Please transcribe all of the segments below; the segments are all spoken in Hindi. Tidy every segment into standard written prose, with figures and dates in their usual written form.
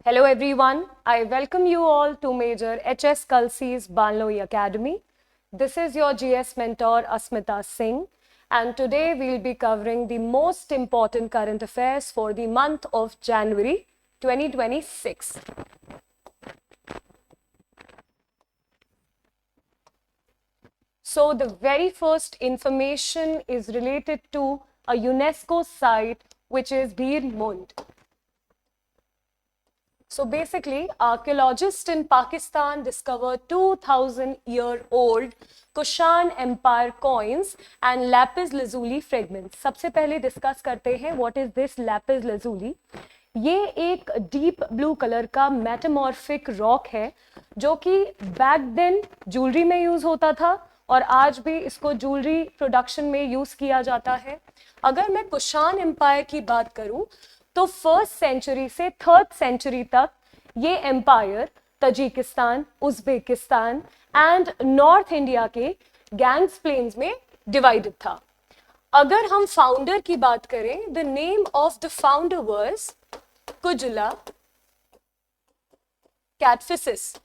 Hello everyone, I welcome you all to Major HS Kalsi's Banloi Academy. This is your GS mentor Asmita Singh, and today we'll be covering the most important current affairs for the month of January 2026. So the very first information is related to a UNESCO site which is Bir Mund. So basically, archaeologists in Pakistan discovered 2000-year-old Kushan Empire coins and lapis lazuli fragments. सबसे पहले डिस्कस करते हैं what is this lapis lazuli. ये एक डीप ब्लू कलर का मेटामॉर्फिक रॉक है जो कि बैक देन ज्वेलरी में यूज होता था और आज भी इसको ज्वेलरी प्रोडक्शन में यूज किया जाता है. अगर मैं कुशान एम्पायर की बात करूं तो फर्स्ट सेंचुरी से थर्ड सेंचुरी तक ये empire Tajikistan, Uzbekistan and north India के गैंग्स प्लेन्स में डिवाइडेड था. अगर हम फाउंडर की बात करें, the name of the founder was Kujula Kadphises.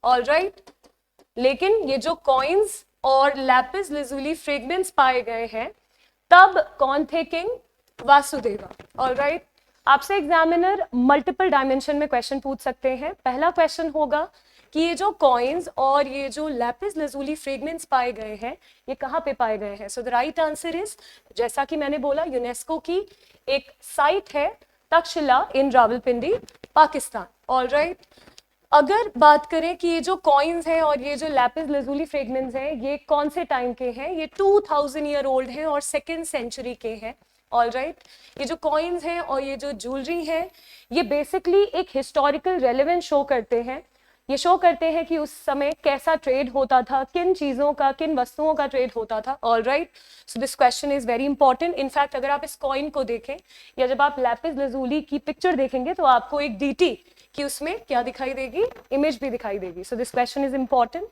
Alright, लेकिन ये जो कॉइन्स और लैपिस lazuli फ्रेगमेंट्स पाए गए हैं तब कौन थे? किंग वासुदेवा. ऑलराइट, आपसे एग्जामिनर मल्टीपल डायमेंशन में क्वेश्चन पूछ सकते हैं. पहला क्वेश्चन होगा कि ये जो कॉइन्स और ये जो लैपिस lazuli फ्रेगमेंट्स पाए गए हैं ये कहाँ पे पाए गए हैं? So the right answer is, जैसा कि मैंने बोला, यूनेस्को की एक साइट है तक्षशिला इन रावलपिंडी, पाकिस्तान. ऑलराइट, अगर बात करें कि ये जो कॉइन्स हैं और ये जो लैपिस lazuli फ्रेगमेंट्स हैं ये कौन से टाइम के हैं, ये 2000 ईयर ओल्ड हैं और सेकेंड सेंचुरी के हैं. ऑलराइट, ये जो कॉइन्स हैं और ये जो ज्वेलरी है ये बेसिकली एक हिस्टोरिकल रेलेवेंस शो करते हैं. ये शो करते हैं कि उस समय कैसा ट्रेड होता था, किन चीज़ों का, किन वस्तुओं का ट्रेड होता था. Alright, so this question is very important. In fact अगर आप इस कॉइन को देखें या जब आप लैपिस lazuli की पिक्चर देखेंगे तो आपको एक डीटी कि उसमें क्या दिखाई देगी, इमेज भी दिखाई देगी. So this question is important.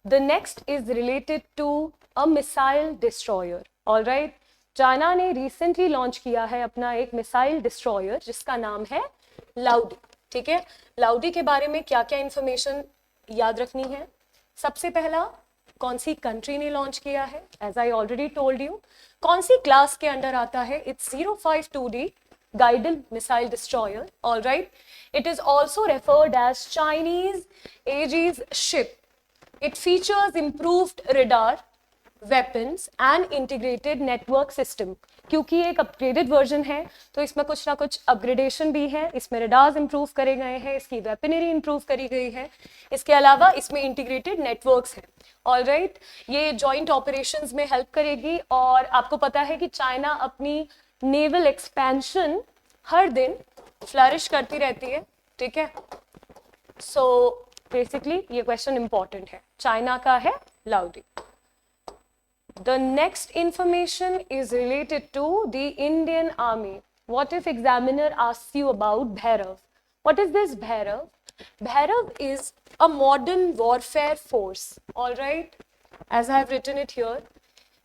The next is related to a missile destroyer. All right, China ने रिसेंटली लॉन्च किया है अपना एक मिसाइल डिस्ट्रॉयर जिसका नाम है लाउडी. ठीक है, लाउडी के बारे में क्या क्या इंफॉर्मेशन याद रखनी है? सबसे पहला, कौन सी कंट्री ने लॉन्च किया है? As I already told you. कौन सी क्लास के अंडर आता है? It's 052D guided missile destroyer. All right, it is also referred as Chinese Aegis ship. It features improved radar, weapons and integrated network system. क्योंकि एक अपग्रेडेड वर्जन है तो इसमें कुछ ना कुछ अपग्रेडेशन भी है. इसमें रडार्स इंप्रूव करे गए हैं, इसकी वेपनरी इंप्रूव करी गई है, इसके अलावा इसमें इंटीग्रेटेड नेटवर्क्स हैं. ऑलराइट, ये जॉइंट ऑपरेशंस में हेल्प करेगी. और आपको पता है कि चाइना अपनी नेवल एक्सपेंशन हर दिन फ्लरिश करती रहती है. ठीक है, सो बेसिकली ये क्वेश्चन इंपॉर्टेंट है. चाइना का है लाउडी. The next information is related to the Indian Army. What if examiner asks you about Bhairav? What is this Bhairav? Bhairav is a modern warfare force. All right, as I have written it here.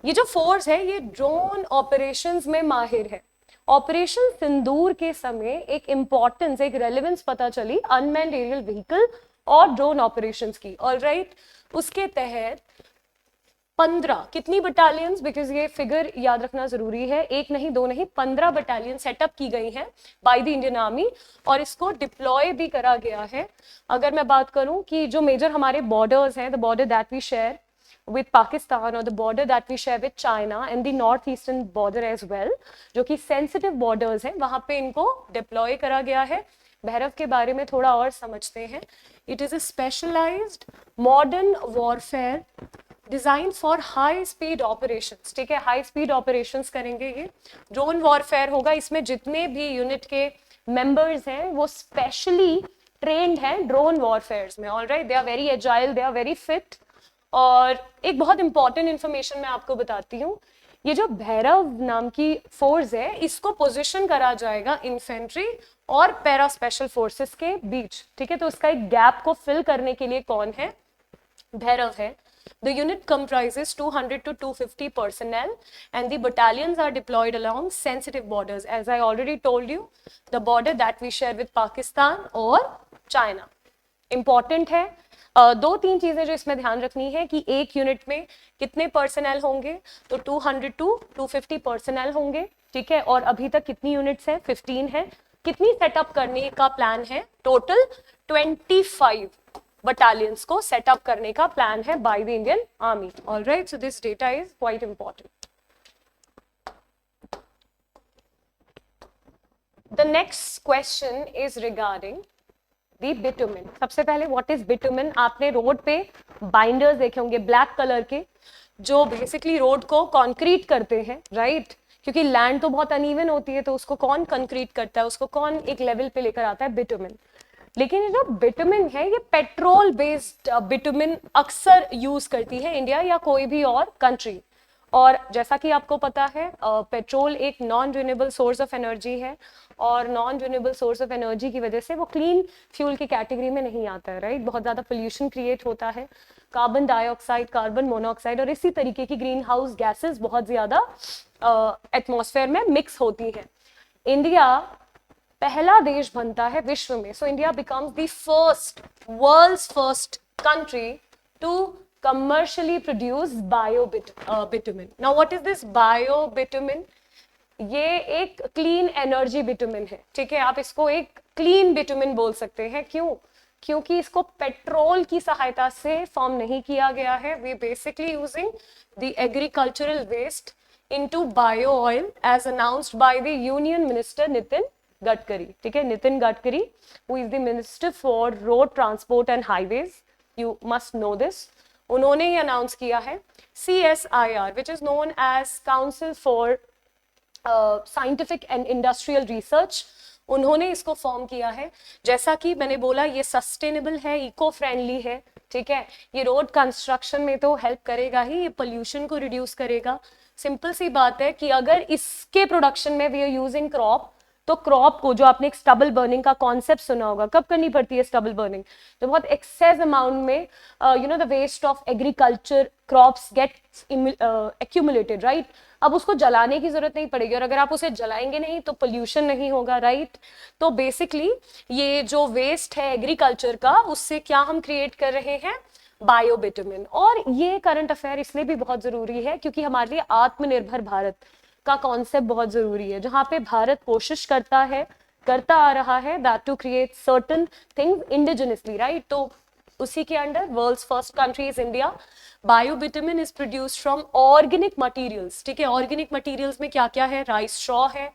ये जो फोर्स है ये ड्रोन ऑपरेशंस में माहिर है. ऑपरेशन सिंदूर के समय एक इंपॉर्टेंस, एक रेलेवेंस पता चली अनमैन्ड एरियल व्हीकल और ड्रोन ऑपरेशंस की. ऑलराइट, उसके तहत 15, कितनी बटालियंस, बिकॉज ये फिगर याद रखना जरूरी है, एक नहीं दो नहीं 15 बटालियन सेटअप की गई हैं बाय द इंडियन आर्मी और इसको डिप्लॉय भी करा गया है. अगर मैं बात करूं कि जो मेजर हमारे बॉर्डर्स हैं, the border that we share with Pakistan or the border that we share with China and the northeastern border as well, जो कि sensitive borders हैं, वहाँ पे इनको deploy करा गया है. भैरव के बारे में थोड़ा और समझते हैं. It is a specialized modern warfare designed for high speed operations. ठीक है, high speed operations करेंगे. ये drone warfare होगा. इसमें जितने भी यूनिट के members हैं वो specially trained हैं drone warfares में. All right, they are very agile, they are very fit. और एक बहुत इंपॉर्टेंट इंफॉर्मेशन मैं आपको बताती हूँ. ये जो भैरव नाम की फोर्स है इसको पोजीशन करा जाएगा इन्फेंट्री और पैरा स्पेशल फोर्सेस के बीच. ठीक है, तो उसका एक गैप को फिल करने के लिए कौन है? भैरव है. The unit comprises 200 to 250 personnel and the battalions are deployed along sensitive borders. As I already told you, the border that we share with Pakistan और China. Important है. दो तीन चीजें जो इसमें ध्यान रखनी है कि एक यूनिट में कितने पर्सनल होंगे, तो 200 टू 250 पर्सनल होंगे, ठीक है. और अभी तक कितनी यूनिट्स है, 15 है. कितनी सेटअप करने का प्लान है, टोटल 25 बटालियंस को सेटअप करने का प्लान है by the Indian army. Alright, so this data is quite important. The next question is regarding the bitumen. सबसे पहले व्हाट इज बिटुमिन. आपने रोड पे बाइंडर्स देखे होंगे ब्लैक कलर के, जो बेसिकली रोड को कंक्रीट करते हैं, राइट. क्योंकि लैंड तो बहुत अनइवन होती है, तो उसको कौन कंक्रीट करता है, उसको कौन एक लेवल पे लेकर आता है, बिटुमिन. लेकिन ये जो बिटुमिन है, ये पेट्रोल बेस्ड बिटुमिन अक्सर यूज करती है इंडिया या कोई भी और कंट्री. और जैसा कि आपको पता है, पेट्रोल एक non renewable source of energy है, और non renewable source of energy की वजह से वो क्लीन फ्यूल की कैटेगरी में नहीं आता है, राइट. बहुत ज़्यादा पोल्यूशन क्रिएट होता है, कार्बन डाइऑक्साइड, कार्बन मोनोऑक्साइड और इसी तरीके की ग्रीन हाउस गैसेज बहुत ज़्यादा एटमॉस्फेयर में मिक्स होती हैं. इंडिया पहला देश बनता है विश्व में, so India becomes the first, world's first country to commercially produced bio-bitumen. Now what is this bio-bitumen? ये एक क्लीन एनर्जी बिटुमिन है, ठीक है. आप इसको एक क्लीन बिटुमिन बोल सकते हैं. क्यों? क्योंकि इसको पेट्रोल की सहायता से फॉर्म नहीं किया गया है. We basically using the agricultural waste into bio oil as announced by the union minister Nitin Gadkari, ठीक है. Nitin Gadkari, who is the minister for road transport and highways, you must know this. उन्होंने ही अनाउंस किया है. CSIR, which is known as council for scientific and industrial research, उन्होंने इसको फॉर्म किया है. जैसा कि मैंने बोला, ये सस्टेनेबल है, इको फ्रेंडली है, ठीक है. ये रोड कंस्ट्रक्शन में तो हेल्प करेगा ही, ये पोल्यूशन को रिड्यूस करेगा. सिंपल सी बात है कि अगर इसके प्रोडक्शन में वी आर यूजिंग क्रॉप, तो क्रॉप को, जो आपने एक स्टबल बर्निंग का कॉन्सेप्ट सुना होगा, कब करनी पड़ती है स्टबल बर्निंग, तो बहुत एक्सेस अमाउंट में you know the waste of agriculture crops get accumulated, right. अब उसको जलाने की जरूरत नहीं पड़ेगी, और अगर आप उसे जलाएंगे नहीं तो पोल्यूशन नहीं होगा, राइट. तो बेसिकली ये जो वेस्ट है एग्रीकल्चर का, उससे क्या हम क्रिएट कर रहे हैं, बायोबिटुमिन. और ये करंट अफेयर इसलिए भी बहुत जरूरी है क्योंकि हमारे लिए आत्मनिर्भर भारत का कॉन्सेप्ट बहुत जरूरी है, जहां पे भारत कोशिश करता आ रहा है that to create certain things indigenously, right. तो उसी के under world's first country is India. Biobitumen is produced from organic materials, ठीक है. ऑर्गेनिक मटेरियल्स में क्या क्या है, राइस स्ट्रॉ है,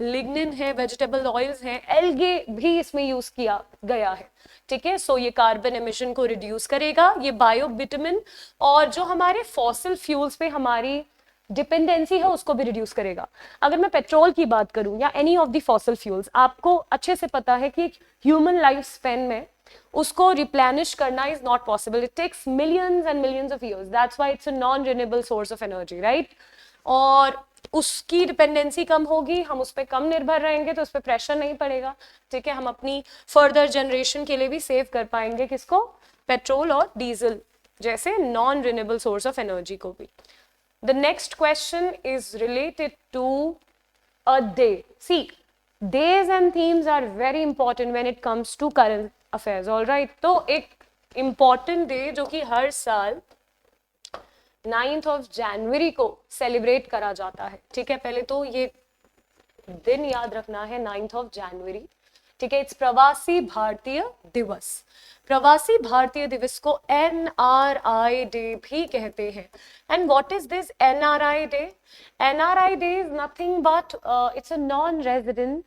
लिग्निन है, वेजिटेबल ऑयल्स हैं, एल्गे भी इसमें यूज किया गया है, ठीक है. सो ये कार्बन एमिशन को रिड्यूस करेगा, ये बायोबिटुमिन. और जो हमारे फॉसिल फ्यूल्स पे हमारी डिपेंडेंसी है उसको भी रिड्यूस करेगा. अगर मैं पेट्रोल की बात करूं या any of the fossil fuels, आपको अच्छे से पता है कि ह्यूमन लाइफ स्पेन में उसको रिप्लेनिश करना is not possible. It takes millions and millions of years. That's why it's a non renewable source of energy, right. और उसकी डिपेंडेंसी कम होगी, हम उस पर कम निर्भर रहेंगे, तो उस पर प्रेशर नहीं पड़ेगा, ठीक है. हम अपनी फर्दर जनरेशन के लिए भी सेव कर पाएंगे किसको, पेट्रोल और डीजल जैसे non renewable source of energy को भी. The next question is related to a day. See, days and themes are very important when it comes to current affairs, all right. तो एक important day जो कि हर साल 9th of January को सेलिब्रेट करा जाता है, ठीक है. पहले तो ये दिन याद रखना है, 9th of January, ठीक है. इट्स प्रवासी भारतीय दिवस. प्रवासी भारतीय दिवस को NRI डे भी कहते हैं. And what is this NRI day? NRI day is nothing but it's a non resident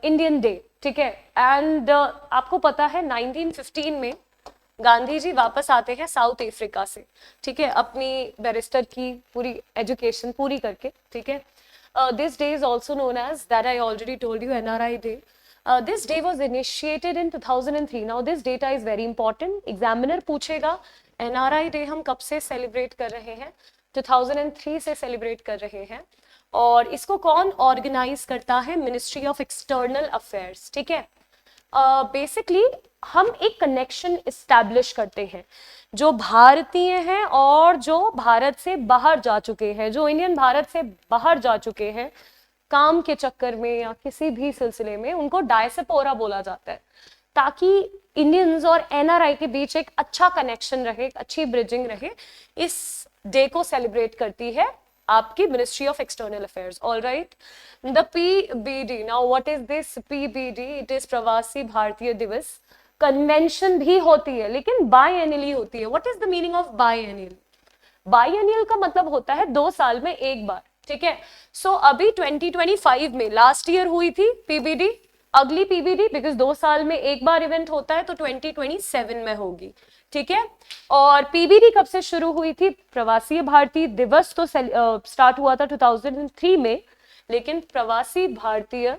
Indian day, ठीक है. एंड आपको पता है 1915 में गांधी जी वापस आते हैं साउथ अफ्रीका से, ठीक है, अपनी बैरिस्टर की पूरी एजुकेशन पूरी करके, ठीक है. This day is also known as, that I already told you, NRI day. This day was initiated in 2003. Now this data is very important. Examiner पूछेगा NRI day हम कब से सेलिब्रेट कर रहे हैं, 2003 से सेलिब्रेट कर रहे हैं. और इसको कौन ऑर्गेनाइज करता है, मिनिस्ट्री ऑफ एक्सटर्नल अफेयर्स, ठीक है. बेसिकली हम एक कनेक्शन इस्टेब्लिश करते हैं, जो भारतीय हैं और जो भारत से बाहर जा चुके हैं, जो इंडियन भारत से बाहर जा चुके हैं काम के चक्कर में या किसी भी सिलसिले में, उनको डायस्पोरा बोला जाता है, ताकि इंडियंस और एनआरआई के बीच एक अच्छा कनेक्शन रहे, एक अच्छी ब्रिजिंग रहे। इस डे को सेलिब्रेट करती है आपकी ministry of external affairs. All right, the PBD, now what is this PBD? It is प्रवासी भारतीय दिवस। कन्वेंशन भी होती है लेकिन बायएनुअली होती है। What is the meaning of biannual? Biannual का मतलब होता है 2 साल में एक बार, ठीक है। सो अभी 2025 में लास्ट ईयर हुई थी पीबीडी, अगली पीबीडी बिकॉज 2 साल में एक बार इवेंट होता है तो 2027 में होगी, ठीक है। और पीबीडी कब से शुरू हुई थी? प्रवासी भारतीय दिवस तो स्टार्ट हुआ था 2003 में, लेकिन प्रवासी भारतीय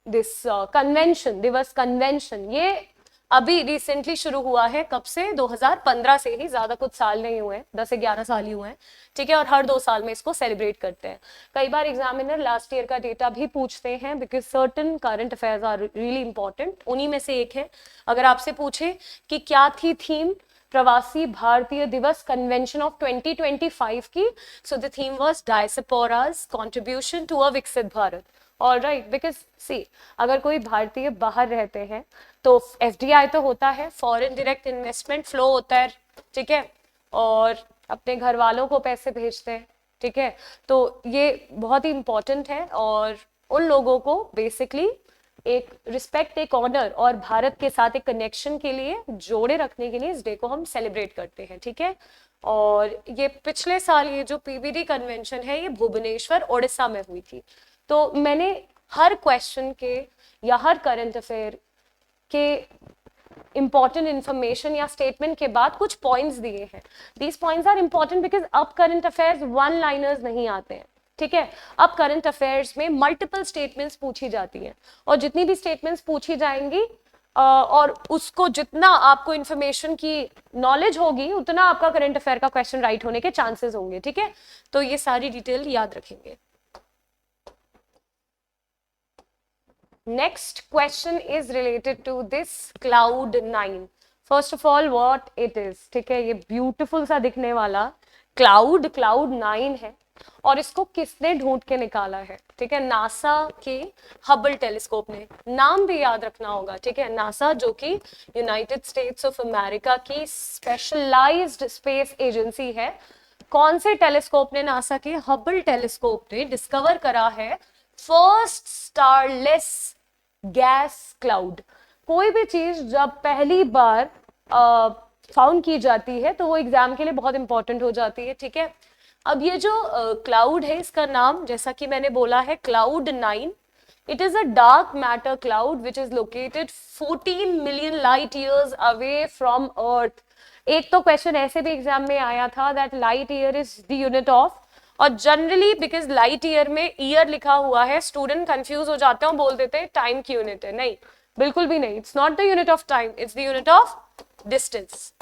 दिस कन्वेंशन, दिवस कन्वेंशन, ये अभी रिसेंटली शुरू हुआ है। कब से? 2015 से ही, ज्यादा कुछ साल नहीं हुए, 10 से 11 साल ही हुए हैं, ठीक है। और हर 2 साल में इसको सेलिब्रेट करते हैं। कई बार एग्जामिनर लास्ट ईयर का डेटा भी पूछते हैं because certain current affairs are really important. उन्हीं में से एक है, अगर आपसे पूछे कि क्या थी थीम प्रवासी भारतीय दिवस कन्वेंशन ऑफ 2025 की, so the theme was diaspora's contribution to a Viksit Bharat. All right, because see, अगर कोई भारतीय बाहर रहते हैं तो एफडीआई तो होता है, फॉरेन डायरेक्ट इन्वेस्टमेंट फ्लो होता है, ठीक है, और अपने घर वालों को पैसे भेजते हैं, ठीक है। तो ये बहुत ही इंपॉर्टेंट है और उन लोगों को बेसिकली एक रिस्पेक्ट, एक ऑनर और भारत के साथ एक कनेक्शन के लिए जोड़े रखने के लिए इस डे को हम सेलिब्रेट करते हैं, ठीक है। और ये पिछले साल ये जो पीबीडी कन्वेंशन है ये भुवनेश्वर ओडिशा में हुई थी। तो मैंने हर क्वेश्चन के या हर करंट अफेयर के इंपॉर्टेंट इंफॉर्मेशन या स्टेटमेंट के बाद कुछ पॉइंट्स दिए हैं। These points are important because अब करंट अफेयर्स वन लाइनर्स नहीं आते हैं, ठीक है। अब करंट अफेयर्स में मल्टीपल स्टेटमेंट्स पूछी जाती हैं और जितनी भी स्टेटमेंट्स पूछी जाएंगी और उसको जितना आपको इंफॉर्मेशन की नॉलेज होगी उतना आपका करंट अफेयर का क्वेश्चन राइट होने के चांसेस होंगे, ठीक है। तो ये सारी डिटेल याद रखेंगे। Next question is related to this Cloud9. First of all, what it is, ठीक है। ये beautiful सा दिखने वाला Cloud9 है और इसको किसने ढूंढ के निकाला है, ठीक है? नासा के हबल टेलीस्कोप ने। नाम भी याद रखना होगा, ठीक है। नासा जो कि यूनाइटेड स्टेट्स ऑफ अमेरिका की स्पेशलाइज्ड स्पेस एजेंसी है। कौन से टेलीस्कोप ने? नासा के हबल टेलीस्कोप ने डिस्कवर करा है फर्स्ट स्टारलेस गैस क्लाउड। कोई भी चीज जब पहली बार फाउंड की जाती है तो वो एग्जाम के लिए बहुत इंपॉर्टेंट हो जाती है, ठीक है। अब ये जो क्लाउड है इसका नाम जैसा कि मैंने बोला है Cloud9। It is a dark matter cloud which is located 14 million light years away from earth. एक तो क्वेश्चन ऐसे भी एग्जाम में आया था that light year is the unit of, और जनरली बिकॉज लाइट ईयर में ईयर लिखा हुआ है स्टूडेंट कंफ्यूज हो जाते हैं और बोल देते हैं टाइम की यूनिट है। नहीं, बिल्कुल भी नहीं। It's not the unit of time, it's the unit of distance.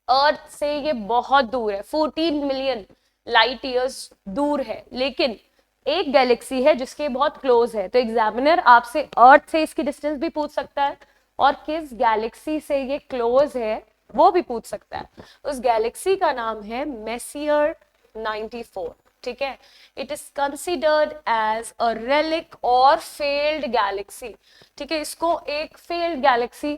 Earth से ये बहुत दूर है, 14 मिलियन लाइट ईयर्स दूर है, लेकिन एक गैलेक्सी है जिसके बहुत क्लोज है। तो एग्जामिनर आपसे अर्थ से इसकी डिस्टेंस भी पूछ सकता है और किस गैलेक्सी से ये क्लोज है वो भी पूछ सकता है। उस गैलेक्सी का नाम है मेसियर 94, ठीक है। It is considered as a relic और फेल्ड गैलेक्सी, ठीक है। इसको एक फेल्ड गैलेक्सी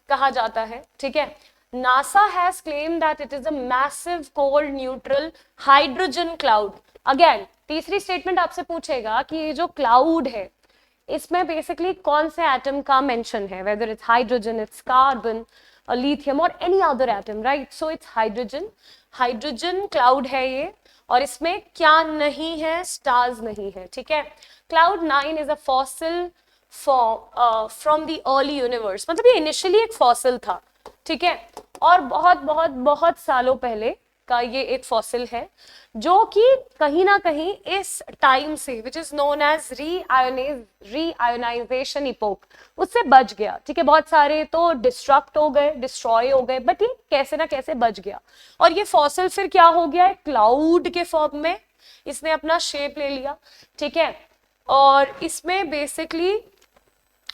कहा जाता है, ठीक है। NASA has claimed that it is a massive cold neutral hydrogen cloud. Again, तीसरी स्टेटमेंट आपसे पूछेगा कि ये जो क्लाउड है इसमें बेसिकली कौन से एटम का मेंशन है, whether it's hydrogen, it's carbon, lithium or any other atom, right? So it's hydrogen. Hydrogen cloud है ये, और इसमें क्या नहीं है? स्टार्स नहीं है, ठीक है। Cloud9 is a fossil from the early universe. मतलब ये इनिशियली एक फॉसिल था, ठीक है, और बहुत बहुत बहुत सालों पहले का ये एक फॉसिल है जो कि कहीं ना कहीं इस टाइम से which is known as reionization epoch उससे बच गया, ठीक है। बहुत सारे तो डिस्ट्रक्ट हो गए, डिस्ट्रॉय हो गए, बट ये कैसे ना कैसे बच गया और ये फॉसिल फिर क्या हो गया है? क्लाउड के फॉर्म में इसने अपना शेप ले लिया, ठीक है। और इसमें बेसिकली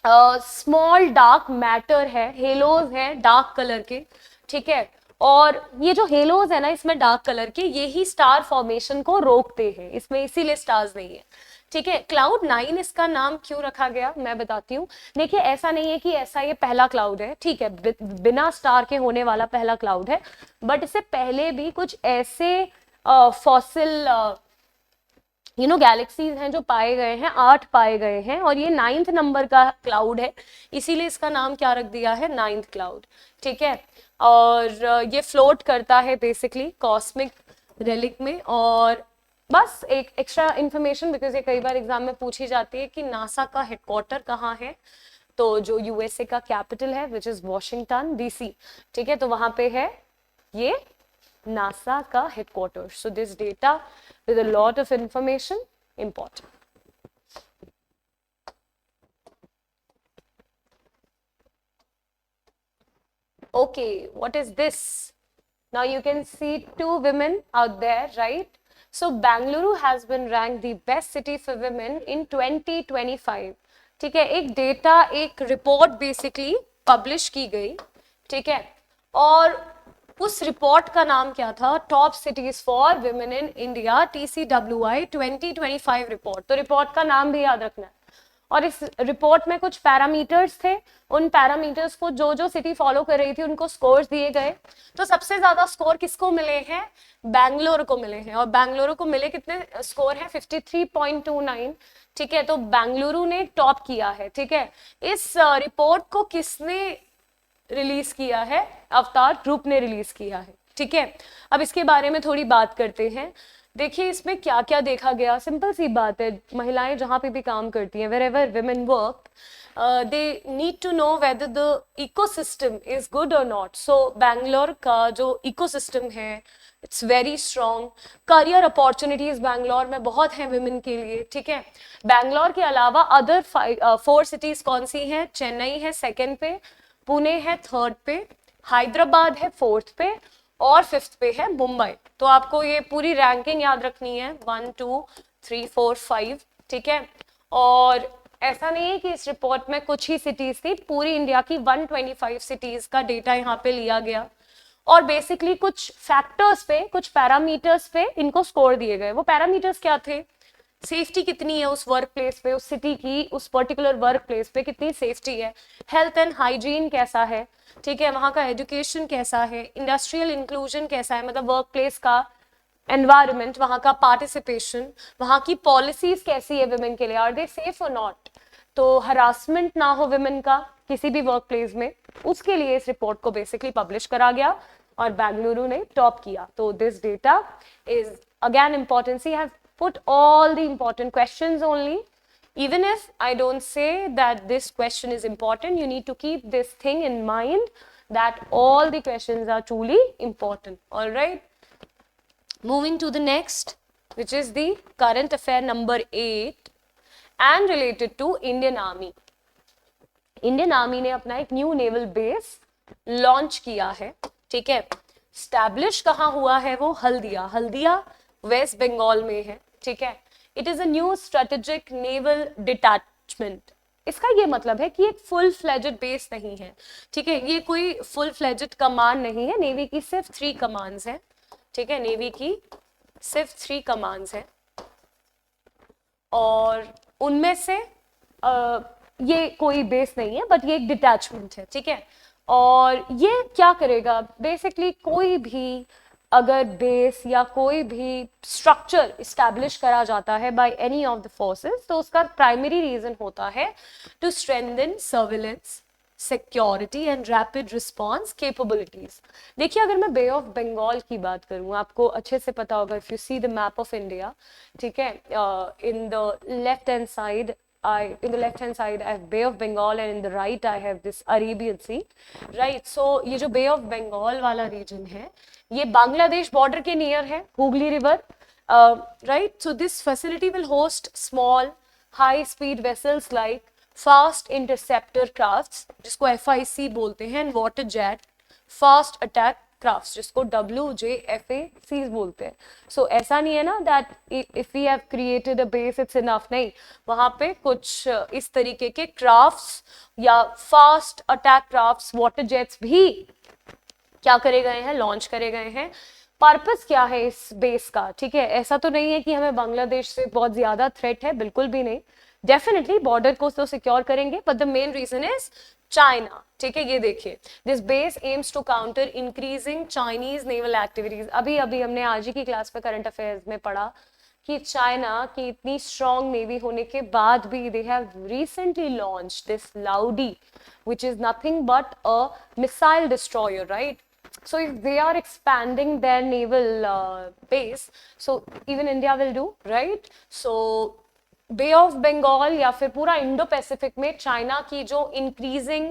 स्मॉल डार्क मैटर है, हेलोज हैं डार्क कलर के, ठीक है। और ये जो हेलोज है ना इसमें डार्क कलर के, ये ही स्टार फॉर्मेशन को रोकते हैं इसमें, इसीलिए स्टार्स नहीं है, ठीक है। क्लाउड 9 इसका नाम क्यों रखा गया मैं बताती हूँ। देखिए ऐसा नहीं है कि ऐसा ये पहला क्लाउड है, ठीक है, बिना स्टार के होने वाला पहला क्लाउड है, बट इससे पहले भी कुछ ऐसे फॉसिल गैलेक्सीज हैं जो पाए गए हैं, 8 पाए गए हैं, और ये 9th नंबर का क्लाउड है, इसीलिए इसका नाम क्या रख दिया है, 9th क्लाउड, ठीक है। और ये फ्लोट करता है बेसिकली कॉस्मिक रेलिक में। और बस एक एक्स्ट्रा इंफॉर्मेशन, बिकॉज ये कई बार एग्जाम में पूछी जाती है कि नासा का हेडक्वार्टर कहाँ है, तो जो यूएसए का कैपिटल है विच इज वॉशिंगटन डीसी, ठीक है, तो वहां पे है ये NASA का headquarters. So this data with a lot of information important. Okay, what is this? Now you can see 2 women out there, right? So Bangalore has been ranked the best city for women in 2025. ठीक है, एक डेटा, एक रिपोर्ट बेसिकली पब्लिश की गई, ठीक है। और उस रिपोर्ट का नाम क्या था, top cities for women in India, TCWI 2025 report. तो रिपोर्ट का नाम भी याद रखना है। और इस रिपोर्ट में कुछ पैरामीटर्स थे, उन पैरामीटर्स को जो जो सिटी फॉलो कर रही थी उनको स्कोर्स दिए गए। तो सबसे ज्यादा स्कोर किसको मिले हैं, बैंगलोर को मिले हैं। और बैंगलोर को मिले कितने स्कोर है, 53.29, ठीक है। तो बेंगलुरु ने टॉप किया है, ठीक है। इस रिपोर्ट को किसने रिलीज किया है, अवतार ग्रुप ने रिलीज किया है, ठीक है। अब इसके बारे में थोड़ी बात करते हैं। देखिए इसमें क्या क्या देखा गया, सिंपल सी बात है, महिलाएं जहां पे भी काम करती हैं, wherever women work, they need to know whether the ecosystem is good or not. So Bangalore का जो ecosystem है it's very strong, career opportunities Bangalore में बहुत हैं विमेन के लिए, ठीक है। बैंगलोर के अलावा अदर 4 सिटीज कौन सी हैं, चेन्नई है सेकेंड पे, पुणे है थर्ड पे, हैदराबाद है फोर्थ पे, और 5th पे है मुंबई। तो आपको ये पूरी रैंकिंग याद रखनी है, 1 2 3 4 5, ठीक है। और ऐसा नहीं है कि इस रिपोर्ट में कुछ ही सिटीज थी, पूरी इंडिया की 125 सिटीज का डेटा यहाँ पे लिया गया। और बेसिकली कुछ फैक्टर्स पे, कुछ पैरामीटर्स पे इनको स्कोर दिए गए। वो पैरामीटर्स क्या थे, सेफ्टी कितनी है उस वर्क प्लेस पे, उस सिटी की उस पर्टिकुलर वर्क प्लेस पे कितनी सेफ्टी है, हेल्थ एंड हाइजीन कैसा है, ठीक है, वहाँ का एजुकेशन कैसा है, इंडस्ट्रियल इंक्लूजन कैसा है, मतलब वर्क प्लेस का एनवायरनमेंट, वहाँ का पार्टिसिपेशन, वहाँ की पॉलिसीज कैसी है विमेन के लिए, आर दे सेफ और नॉट, तो हरासमेंट ना हो विमेन का किसी भी वर्क प्लेस में, उसके लिए इस रिपोर्ट को बेसिकली पब्लिश करा गया और बेंगलुरु ने टॉप किया। तो this data is again important, see have put all the important questions only. Even if I don't say that this question is important, you need to keep this thing in mind that all the questions are truly important. All right. Moving to the next, which is the current affair number 8 and related to Indian Army. Indian Army ने अपना एक न्यू नेवल बेस लॉन्च किया है, ठीक है। स्टैब्लिश कहाँ हुआ है वो, हल्दिया, हल्दिया वेस्ट बंगाल में है, ठीक है। It is a new strategic naval detachment. इसका ये मतलब है कि एक फुल फ्लेजेड बेस नहीं है, ठीक है, ये कोई फुल फ्लेजेड कमांड नहीं है, नेवी की सिर्फ 3 कमांड्स हैं, ठीक है, नेवी की सिर्फ 3 कमांड्स हैं, और उनमें से ये कोई बेस नहीं है, बट ये एक डिटैचमेंट है, ठीक है। और ये क्या करेगा, बेसिकली कोई भी अगर बेस या कोई भी स्ट्रक्चर इस्टेब्लिश करा जाता है by any of the forces, तो उसका प्राइमरी रीजन होता है to strengthen surveillance, security and rapid response capabilities. देखिए अगर मैं बे ऑफ बंगाल की बात करूं, आपको अच्छे से पता होगा, if you see the map of India, ठीक है, in the left hand side in the left hand side I have Bay of Bengal and in the right I have this Arabian Sea, right? So ये जो Bay of Bengal वाला region है, ये बांग्लादेश border के near है, Hooghly river, right? So this facility will host small high speed vessels like fast interceptor crafts, जिसको FIC बोलते हैं, and water jet, fast attack crafts, जिसको WJFAC बोलते हैं. सो ऐसा नहीं है ना that if we have created a base it's enough, नहीं, वहां पे कुछ इस तरीके के क्राफ्ट्स या fast attack crafts, water jets भी क्या करे गए हैं, लॉन्च करे गए हैं. पर्पस क्या है इस बेस का, ठीक है, ऐसा तो नहीं है कि हमें बांग्लादेश से बहुत ज्यादा थ्रेट है, बिल्कुल भी नहीं. डेफिनेटली बॉर्डर को तो सिक्योर करेंगे, but the main reason is China. ठीक है, ये देखिए, this base aims to counter increasing Chinese naval activities. अभी अभी हमने आज ही की क्लास में करंट अफेयर्स में पढ़ा कि चाइना की इतनी स्ट्रॉन्ग नेवी होने के बाद भी they have recently launched this loudy, which is nothing but a missile destroyer, right? So if they are expanding their naval base, so even India will do, right? So bay of Bengal या फिर पूरा इंडो पैसिफिक में चाइना की जो इंक्रीजिंग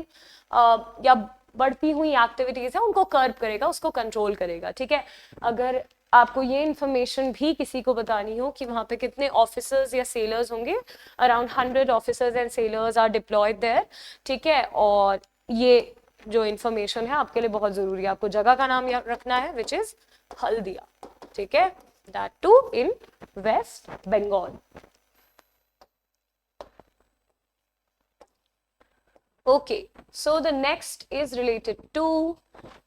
या बढ़ती हुई एक्टिविटीज है उनको कर्ब करेगा, उसको कंट्रोल करेगा. ठीक है, अगर आपको ये इंफॉर्मेशन भी किसी को बतानी हो कि वहां पे कितने ऑफिसर्स या सेलर्स होंगे, around 100 officers and sailors are deployed there. ठीक है, और ये जो इंफॉर्मेशन है आपके लिए बहुत जरूरी है. आपको जगह का नाम रखना है विच इज हल्दिया. ठीक है, that too in west Bengal. Okay, so the next is related to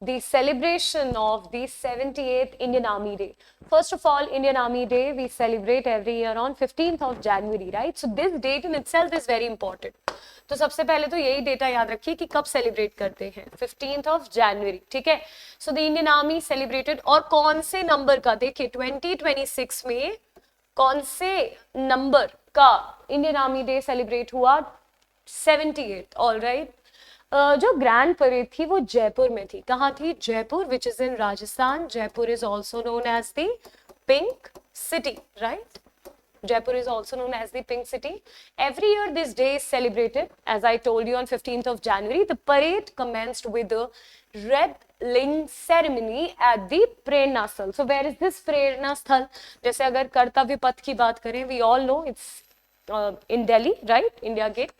the celebration of the 78th Indian Army Day. First of all, Indian Army Day we celebrate every year on 15th of January, right? So this date in itself is very important. तो सबसे पहले तो यही डेटा याद रखिए कि कब सेलिब्रेट करते हैं, 15th of January. ठीक है, so the Indian Army celebrated, और कौन से नंबर का, देखिए 2026 में कौन से नंबर का इंडियन आर्मी डे सेलिब्रेट हुआ, 78. All right. जो ग्रैंड परेड थी वो जयपुर में थी. कहाँ थी? Jaipur, which is in Rajasthan. Jaipur is also known as the pink city, right? Jaipur is also known as the Pink City. Every year this day is celebrated, as I told you, on 15th of January. The parade commenced with the Red Ling ceremony at the Prerna Sthal. So where is this Prerna Sthal? जैसे अगर कर्तव्य पथ की बात करें, we all know it's in Delhi, right? India Gate.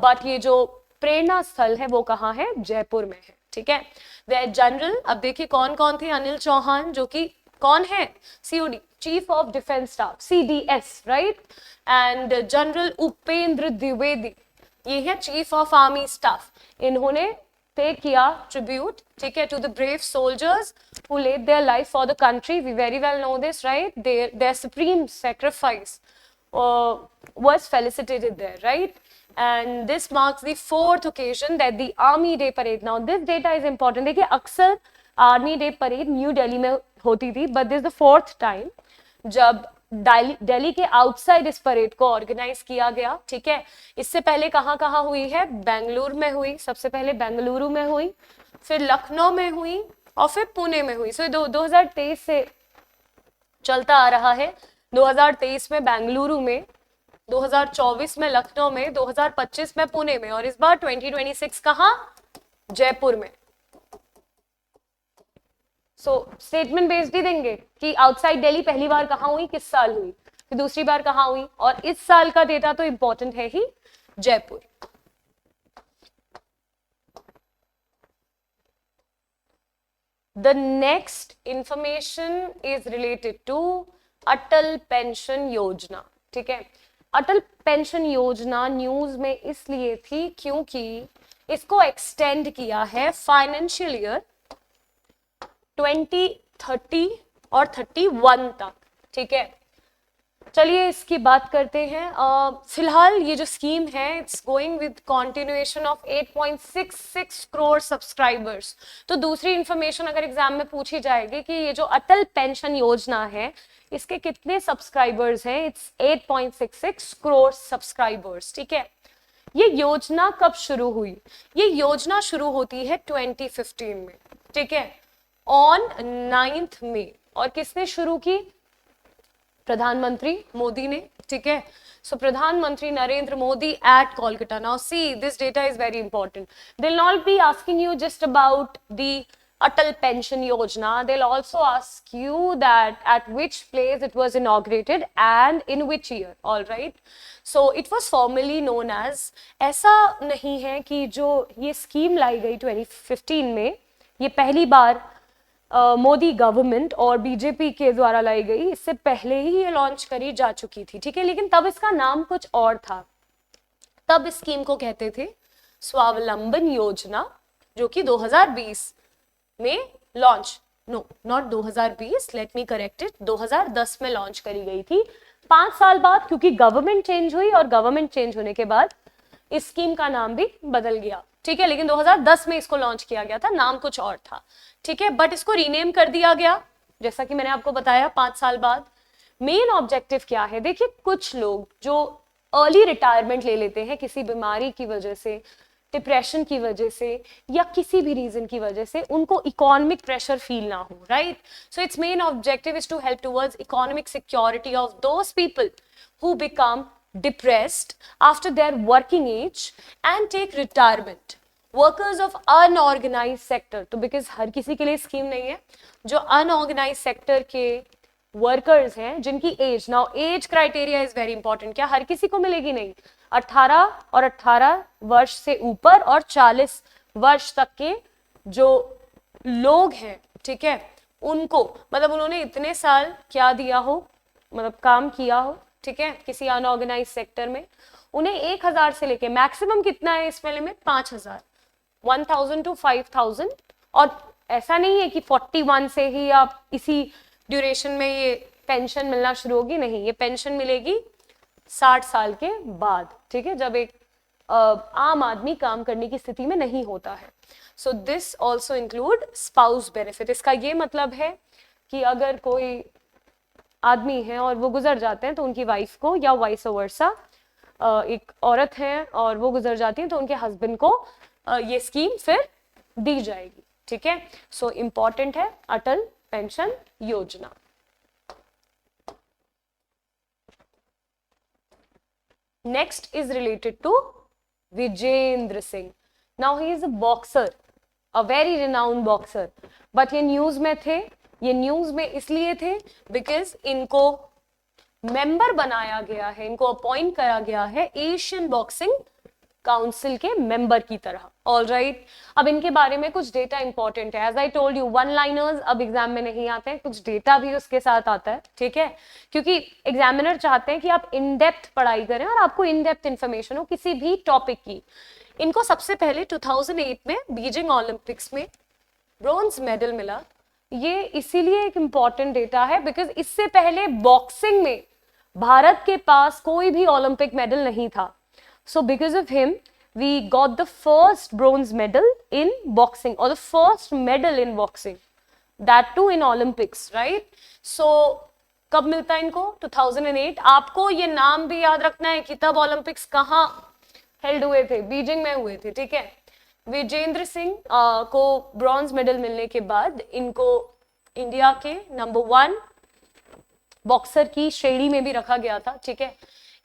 But ये जो प्रेरणा स्थल है वो कहाँ है? जयपुर में है. ठीक है, वे जनरल, अब देखिए कौन कौन थे. अनिल चौहान, जो कि कौन है? COD, chief of defence staff, CDS, right? And general Upendra Dwivedi, ये है चीफ ऑफ आर्मी स्टाफ. इन्होंने पे किया ट्रिब्यूट, ठीक है, to the brave soldiers who laid their life for the country. We very well know this, right? Their supreme sacrifice was felicitated there, right? And this marks the 4th occasion that the Army Day parade. Now this data is important. देखिए अक्सर Army Day parade new Delhi में होती थी, but this is the 4th time जब दिल्ली के आउटसाइड इस परेड को ऑर्गेनाइज किया गया. ठीक है, इससे पहले कहाँ कहाँ हुई है? बेंगलुरु में हुई, सबसे पहले बेंगलुरु में हुई, फिर लखनऊ में हुई और फिर पुणे में हुई. सो 2023 से चलता आ रहा है. 2023 में बेंगलुरु में, 2024 में लखनऊ में, 2025 में पुणे में, और इस बार 2026 कहाँ? जयपुर में. सो स्टेटमेंट बेस्ड ही देंगे कि आउटसाइड दिल्ली पहली बार कहाँ हुई, किस साल हुई, फिर दूसरी बार कहाँ हुई, और इस साल का डेटा तो इंपॉर्टेंट है ही, Jaipur. The next information is related to Atal pension Yojana. ठीक है, अटल पेंशन योजना न्यूज में इसलिए थी क्योंकि इसको एक्सटेंड किया है फाइनेंशियल ईयर 2030 और 31 तक. ठीक है, चलिए इसकी बात करते हैं. फिलहाल ये जो स्कीम है it's going with continuation of 8.66 crore subscribers. तो दूसरी इंफॉर्मेशन अगर एग्जाम में पूछी जाएगी कि ये जो अटल पेंशन योजना है इसके कितने सब्सक्राइबर्स हैं, इट्स 8.66 करोड़ सब्सक्राइबर्स. ठीक है, ये योजना कब शुरू हुई? ये योजना शुरू होती है 2015 में. ठीक है, ऑन 9th मई. और किसने शुरू की? प्रधानमंत्री मोदी ने. ठीक है, सो प्रधानमंत्री Narendra Modi at Kolkata. Now see this data is very important. They will not be asking you just about the Atal Pension Yojana. They'll also ask you that at which place it was inaugurated and in which year. All right. So it was formally known as. ऐसा नहीं है कि जो ये स्कीम लाई गई 2015 में, ये पहली बार मोदी गवर्नमेंट और बीजेपी के द्वारा लाई गई, इससे पहले ही ये लॉन्च करी जा चुकी थी, ठीक है, लेकिन तब इसका नाम कुछ और था। तब इस स्कीम को कहते थे स्वावलंबन योजना, जो कि 2020 में launch, no not 2020, let me correct it, 2010 में लॉन्च करी गई थी, 5 साल बाद, क्योंकि गवर्नमेंट चेंज हुई और गवर्नमेंट चेंज होने के बाद इस स्कीम का नाम भी बदल गया, ठीक है, लेकिन 2010 में इसको लॉन्च किया गया था, नाम कुछ और था, ठीक है, बट इसको रीनेम कर दिया गया, जैसा कि मैंने आपको बताया 5 साल बाद। मेन ऑब्जेक्टिव क्या है, देखिए कुछ लोग जो अर्ली रिटायरमेंट ले लेते हैं किसी बीमारी की वजह से, डिप्रेशन की वजह से, या किसी भी रीजन की वजह से, उनको इकोनॉमिक प्रेशर फील ना हो, right, so its main objective is to help towards economic security of those people who become depressed after their working age and take retirement. Workers of unorganized sector, तो बिकॉज हर किसी के लिए स्कीम नहीं है, जो अनऑर्गेनाइज सेक्टर के वर्कर्स हैं जिनकी age, now age criteria is very important, क्या हर किसी को मिलेगी, नहीं, 18 और 18 वर्ष से ऊपर और 40 वर्ष तक के जो लोग हैं, ठीक है, उनको, मतलब उन्होंने इतने साल क्या दिया हो, मतलब काम किया हो, ठीक है, किसी अनऑर्गेनाइज सेक्टर में, उन्हें 1000 से लेके मैक्सिमम कितना है इस वाले में, 5000, 1000 to 5000, और ऐसा नहीं है कि 41 से ही आप इसी ड्यूरेशन में ये पेंशन मिलना शुरू होगी, नहीं, ये पेंशन मिलेगी 60 साल के बाद, ठीक है, जब एक आम आदमी काम करने की स्थिति में नहीं होता है। So this also include spouse benefit. इसका ये मतलब है कि अगर कोई आदमी है और वो गुजर जाते हैं तो उनकी वाइफ को, या वाइस वर्सा, एक औरत है और वो गुजर जाती है तो उनके हस्बैंड को ये स्कीम फिर दी जाएगी, ठीक है। सो इंपॉर्टेंट है Atal pension Yojana. Next is related to Vijender Singh. Now he is a boxer, a very renowned boxer, but ये न्यूज में थे, ये न्यूज में इसलिए थे बिकॉज इनको मेंबर बनाया गया है, इनको अपॉइंट करा गया है एशियन बॉक्सिंग काउंसिल के मेंबर की तरह। ऑल राइट, अब इनके बारे में कुछ डेटा इंपॉर्टेंट है। As I told you, one liners अब एग्जाम में नहीं आते हैं, कुछ डेटा भी उसके साथ आता है, ठीक है, क्योंकि एग्जामिनर चाहते हैं कि आप इन डेप्थ पढ़ाई करें और आपको इन डेप्थ इंफॉर्मेशन हो किसी भी टॉपिक की। इनको सबसे पहले 2008 में बीजिंग ओलंपिक्स में ब्रॉन्ज मेडल मिला। ये इसीलिए एक इंपॉर्टेंट डेटा है बिकॉज इससे पहले बॉक्सिंग में भारत के पास कोई भी ओलंपिक मेडल नहीं था। So because of him, we got the first bronze medal in boxing, or the first medal in boxing, that too in Olympics, right? So कब मिलता है इनको? 2008। आपको ये नाम भी याद रखना है कि तब ओलंपिक्स कहाँ हेल्ड हुए थे, बीजिंग में हुए थे, ठीक है। विजेंद्र सिंह को ब्रॉन्ज मेडल मिलने के बाद इनको इंडिया के नंबर 1 बॉक्सर की श्रेणी में भी रखा गया था, ठीक है।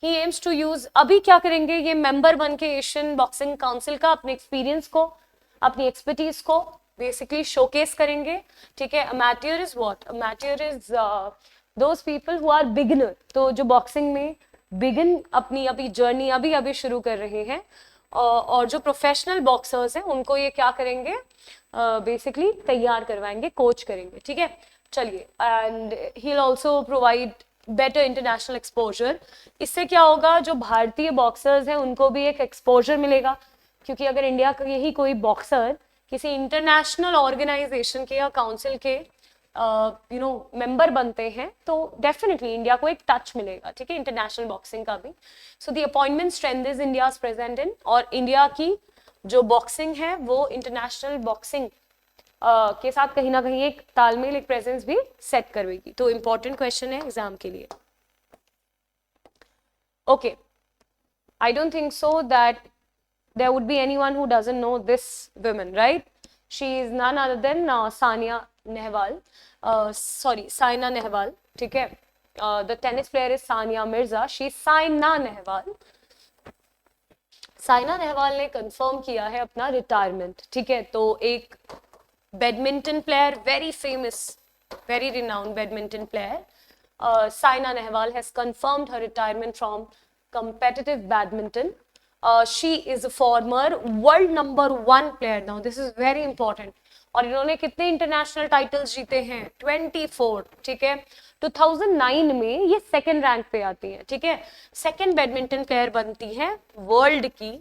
He aims to use, अभी क्या करेंगे ये मेंबर बन के एशियन बॉक्सिंग काउंसिल का अपने एक्सपीरियंस को, अपनी एक्सपर्टीज को बेसिकली शोकेस करेंगे, ठीक है। Amateur is what? Amateur is those people who are beginner, तो जो बॉक्सिंग में बिगिन अपनी अभी जर्नी अभी शुरू कर रहे हैं, और जो प्रोफेशनल बॉक्सर्स हैं उनको ये क्या करेंगे, बेसिकली तैयार करवाएंगे, कोच करेंगे, ठीक है। चलिए, and he will also provide better international exposure. इससे क्या होगा, जो भारतीय बॉक्सर्स हैं उनको भी एक एक्सपोजर मिलेगा, क्योंकि अगर इंडिया का यही कोई बॉक्सर किसी इंटरनेशनल ऑर्गेनाइजेशन के या काउंसिल के मेंबर बनते हैं तो डेफिनेटली इंडिया को एक टच मिलेगा, ठीक है, इंटरनेशनल बॉक्सिंग का भी। So the appointment strength is India present in, और इंडिया की जो बॉक्सिंग है वो इंटरनेशनल बॉक्सिंग के साथ कहीं ना कहीं एक तालमेल, एक प्रेजेंस भी सेट करवेगी। तो इंपॉर्टेंट क्वेश्चन है एग्जाम के लिए। Okay, I don't think so that there would be anyone who doesn't know this woman, right? She is none other than Sania Nehwal, sorry Saina Nehwal, ठीक है। The tennis player is Sania Mirza, she is Saina Nehwal. Saina Nehwal ने कंफर्म किया है अपना रिटायरमेंट, ठीक है। तो एक badminton player, very famous, very renowned badminton player, Saina Nehwal has confirmed her retirement from competitive badminton. She is a former world number 1 player. Now this is very important. और इन्होंने कितने इंटरनेशनल टाइटल्स जीते हैं? 24, ठीक है। 2009 में ये सेकंड रैंक पे आती है, ठीक है, सेकंड बैडमिंटन प्लेयर बनती है वर्ल्ड की,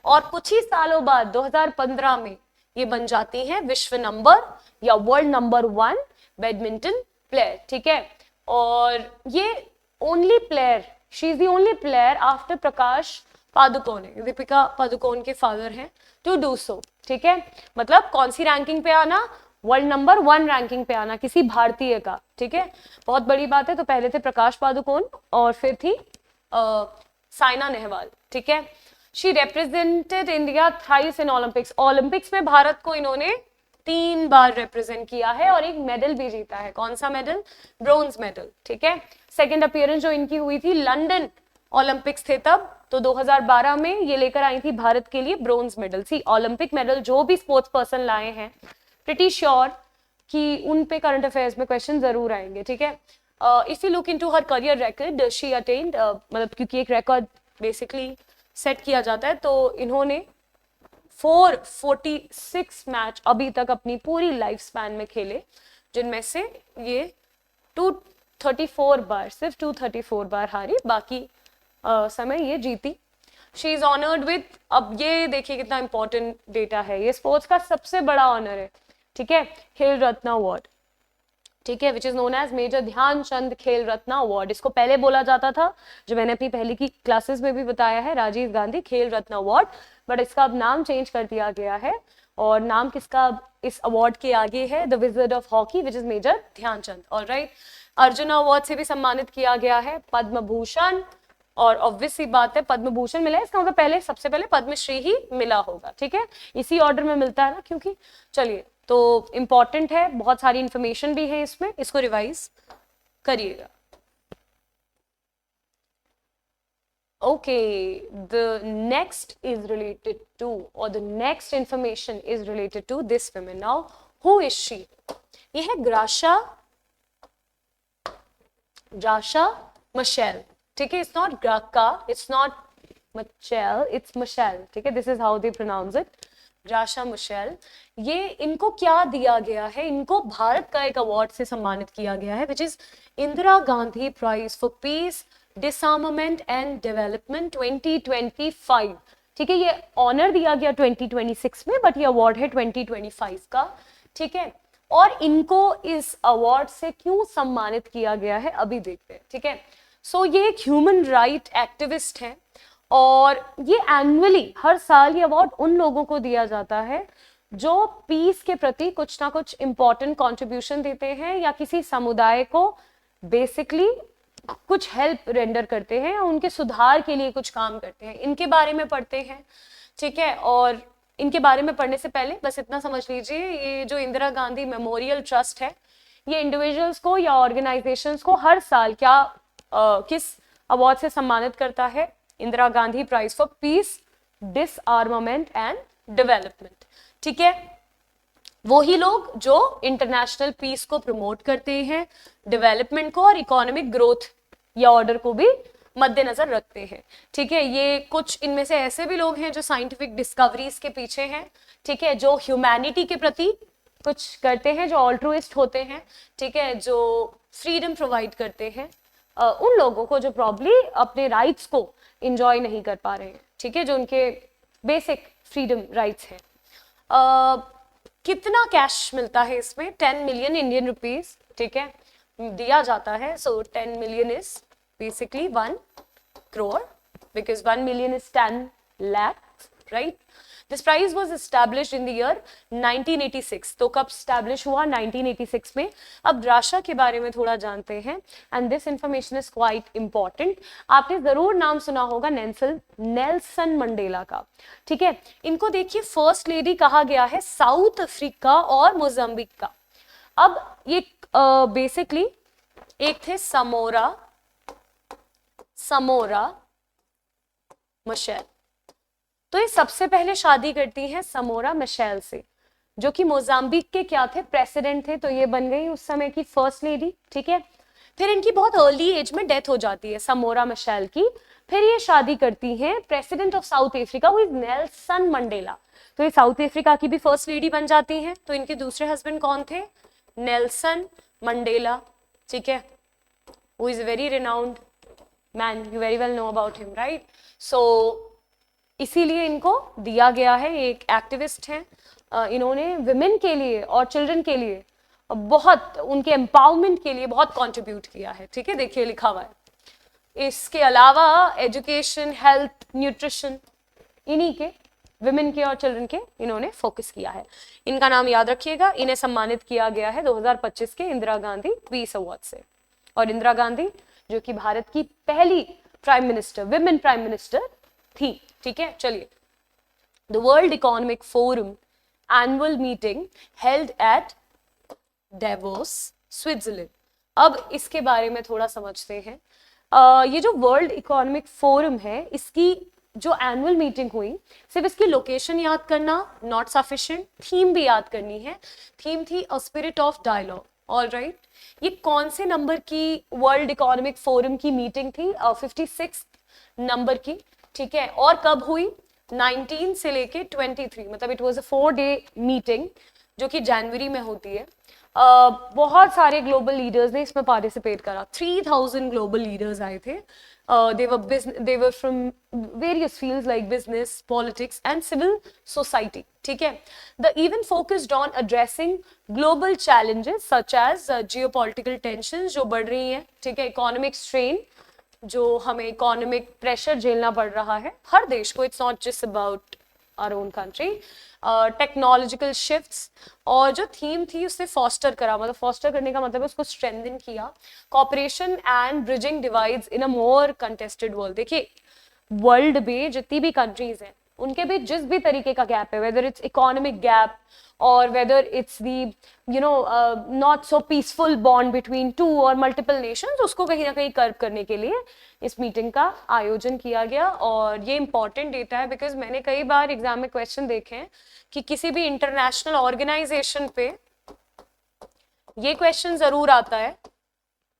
और कुछ ही सालों बाद 2015 में ये बन जाती है विश्व नंबर या वर्ल्ड नंबर 1 बैडमिंटन प्लेयर, ठीक है। और ये only player, she is the only player after Prakash Padukone, Deepika Padukone के फादर हैं, टू डू सो, ठीक है। मतलब कौन सी रैंकिंग पे आना? वर्ल्ड नंबर 1 रैंकिंग पे आना किसी भारतीय का, ठीक है, बहुत बड़ी बात है। तो पहले थे प्रकाश पादुकोण और फिर थी साइना नेहवाल, ठीक है। She represented India thrice in Olympics, Olympics में भारत को इन्होंने 3 बार रिप्रेजेंट किया है और एक मेडल भी जीता है। कौन सा मेडल? ब्रोंज मेडल, ठीक है। सेकेंड अपीयरेंस जो इनकी हुई थी लंदन ओलंपिक्स थे तब, तो 2012 में ये लेकर आई थी भारत के लिए ब्रोंज मेडल। सी ओलंपिक मेडल जो भी स्पोर्ट्स पर्सन लाए हैं, प्रिटी श्योर कि उन पे करंट अफेयर्स में क्वेश्चन जरूर आएंगे, ठीक है। If you look into her career record, she attend, मतलब क्योंकि एक रिकॉर्ड बेसिकली सेट किया जाता है, तो इन्होंने 446 मैच अभी तक अपनी पूरी लाइफ स्पैन में खेले, जिनमें से ये 234 बार, सिर्फ 234 बार हारी, बाकी समय ये जीती। शी इज ऑनर्ड विद, अब ये देखिए कितना इंपॉर्टेंट डेटा है, ये स्पोर्ट्स का सबसे बड़ा ऑनर है, ठीक है, खेल रत्न अवार्ड, ठीक है, which is known as major Dhyanchand Khel Ratna award. इसको पहले बोला जाता था, जो मैंने अपनी पहले की क्लासेस में भी बताया है, राजीव गांधी खेल रत्न अवार्ड, बट इसका अब नाम चेंज कर दिया गया है, और नाम किसका इस अवार्ड के आगे है? The wizard of hockey which is major Dhyanchand. Alright, Arjun award से भी सम्मानित किया गया है, पद्म भूषण, और ऑब्वियस सी बात है पद्म भूषण मिला है, इसका मतलब पहले सबसे पहले पद्मश्री ही मिला होगा, ठीक है, इसी ऑर्डर में मिलता है ना, क्योंकि चलिए, तो इंपॉर्टेंट है, बहुत सारी इंफॉर्मेशन भी है इसमें, इसको रिवाइज करिएगा। Okay, the next is related to, or the next information is related to this woman. Now, who is she? ये है Gracia Machel, ठीक है, it's not Graca, it's not Machel, it's Machel, ठीक है, this is how they pronounce it, Gracia Machel। ये इनको क्या दिया गया है? इनको भारत का एक अवार्ड से सम्मानित किया गया है, which is Indira Gandhi prize for peace disarmament and development 2025, ठीक है, ये ऑनर दिया गया 2026 में, बट ये अवार्ड है 2025 का, ठीक है। और इनको इस अवार्ड से क्यों सम्मानित किया गया है अभी देखते हैं, ठीक है। सो ये एक ह्यूमन राइट एक्टिविस्ट है, और ये एनुअली हर साल ये अवार्ड उन लोगों को दिया जाता है जो पीस के प्रति कुछ ना कुछ इंपॉर्टेंट कंट्रीब्यूशन देते हैं, या किसी समुदाय को बेसिकली कुछ हेल्प रेंडर करते हैं, या उनके सुधार के लिए कुछ काम करते हैं, इनके बारे में पढ़ते हैं, ठीक है। और इनके बारे में पढ़ने से पहले बस इतना समझ लीजिए, ये जो इंदिरा गांधी मेमोरियल ट्रस्ट है, ये इंडिविजुअल्स को या ऑर्गेनाइजेशंस को हर साल किस अवार्ड से सम्मानित करता है? Indira Gandhi prize for peace disarmament and development, ठीक है। वही लोग जो इंटरनेशनल पीस को प्रमोट करते हैं, डेवलपमेंट को और इकोनॉमिक ग्रोथ या ऑर्डर को भी मद्देनजर रखते हैं, ठीक है। ये कुछ इनमें से ऐसे भी लोग हैं जो साइंटिफिक डिस्कवरीज के पीछे हैं, ठीक है, जो ह्यूमैनिटी के प्रति कुछ करते हैं, जो ऑल्ट्रुइस्ट होते हैं, ठीक है, जो फ्रीडम प्रोवाइड करते हैं उन लोगों को जो प्रॉब्ली अपने राइट्स को इंजॉय नहीं कर पा रहे हैं, ठीक है, जो उनके बेसिक फ्रीडम राइट्स हैं। कितना कैश मिलता है इसमें? 10 मिलियन इंडियन रुपीस, ठीक है, दिया जाता है। सो 10 million is basically 1 crore because 1 million is 10 lakhs, right? This prize was established in the year 1986. तो कब establish हुआ? 1986 में। अब ग्राशा के बारे में थोड़ा जानते हैं, and this information is quite important. आपने जरूर नाम सुना होगा नेल्सन मंडेला का, ठीक है। इनको देखिए फर्स्ट लेडी कहा गया है साउथ अफ्रीका और मोजाम्बिक का। अब ये बेसिकली एक थे समोरा मशेल, तो ये सबसे पहले शादी करती हैं समोरा मशेल से, जो कि मोजाम्बिक के क्या थे? प्रेसिडेंट थे, तो ये बन गई उस समय की फर्स्ट लेडी, ठीक है। फिर इनकी बहुत अर्ली एज में डेथ हो जाती है समोरा मिशेल की। फिर ये शादी करती हैं president of south Africa who is Nelson Mandela. तो ये साउथ अफ्रीका की भी फर्स्ट लेडी बन जाती हैं। तो इनके दूसरे हस्बैंड कौन थे? नेल्सन मंडेला, ठीक है, who is very renowned man, you very well know about him, right. So इसीलिए इनको दिया गया है, एक एक्टिविस्ट हैं, इन्होंने विमेन के लिए और चिल्ड्रन के लिए बहुत, उनके एम्पावरमेंट के लिए बहुत कंट्रीब्यूट किया है, ठीक है, देखिए लिखा हुआ है। इसके अलावा एजुकेशन, हेल्थ, न्यूट्रिशन, इन्हीं के, विमेन के और चिल्ड्रन के इन्होंने फोकस किया है। इनका नाम याद रखिएगा। इन्हें सम्मानित किया गया है 2025 के इंदिरा गांधी पीस अवार्ड से। और इंदिरा गांधी जो कि भारत की पहली prime minister, women prime minister थी, ठीक है। चलिए, the world economic forum annual meeting held at Davos, Switzerland. अब इसके बारे में थोड़ा समझते हैं। ये जो वर्ल्ड इकोनॉमिक फोरम है, इसकी जो एनुअल मीटिंग हुई, सिर्फ इसकी लोकेशन याद करना नॉट सफिशिएंट, थीम भी याद करनी है। थीम थी a spirit of dialogue, alright. ये कौन से नंबर की वर्ल्ड इकोनॉमिक फोरम की मीटिंग थी? 56 नंबर की, ठीक है। और कब हुई? 19 से लेके 23, मतलब it was a 4 day meeting जो कि जनवरी में होती है। बहुत सारे ग्लोबल लीडर्स ने इसमें पार्टिसिपेट करा। 3000 ग्लोबल लीडर्स आए थे। they were from various fields like business, politics and civil society, ठीक है। The event focused on addressing global challenges such as geopolitical tensions जो बढ़ रही हैं, ठीक है, economic strain जो हमें इकोनॉमिक प्रेशर झेलना पड़ रहा है हर देश को, it's not just about our own country, technological shifts. और जो थीम थी उससे फॉस्टर करा, मतलब फॉस्टर करने का मतलब है उसको स्ट्रेंथन किया, cooperation and bridging divides in a more contested world. देखिए, वर्ल्ड में जितनी भी कंट्रीज हैं उनके बीच जिस भी तरीके का गैप है, वेदर इट्स इकोनॉमिक गैप और whether it's the not so peaceful bond between two और मल्टीपल नेशंस, उसको कहीं ना कहीं कर्व करने के लिए इस मीटिंग का आयोजन किया गया। और ये इंपॉर्टेंट डेटा है बिकॉज मैंने कई बार एग्जाम में क्वेश्चन देखे हैं कि किसी भी इंटरनेशनल ऑर्गेनाइजेशन पे ये क्वेश्चन जरूर आता है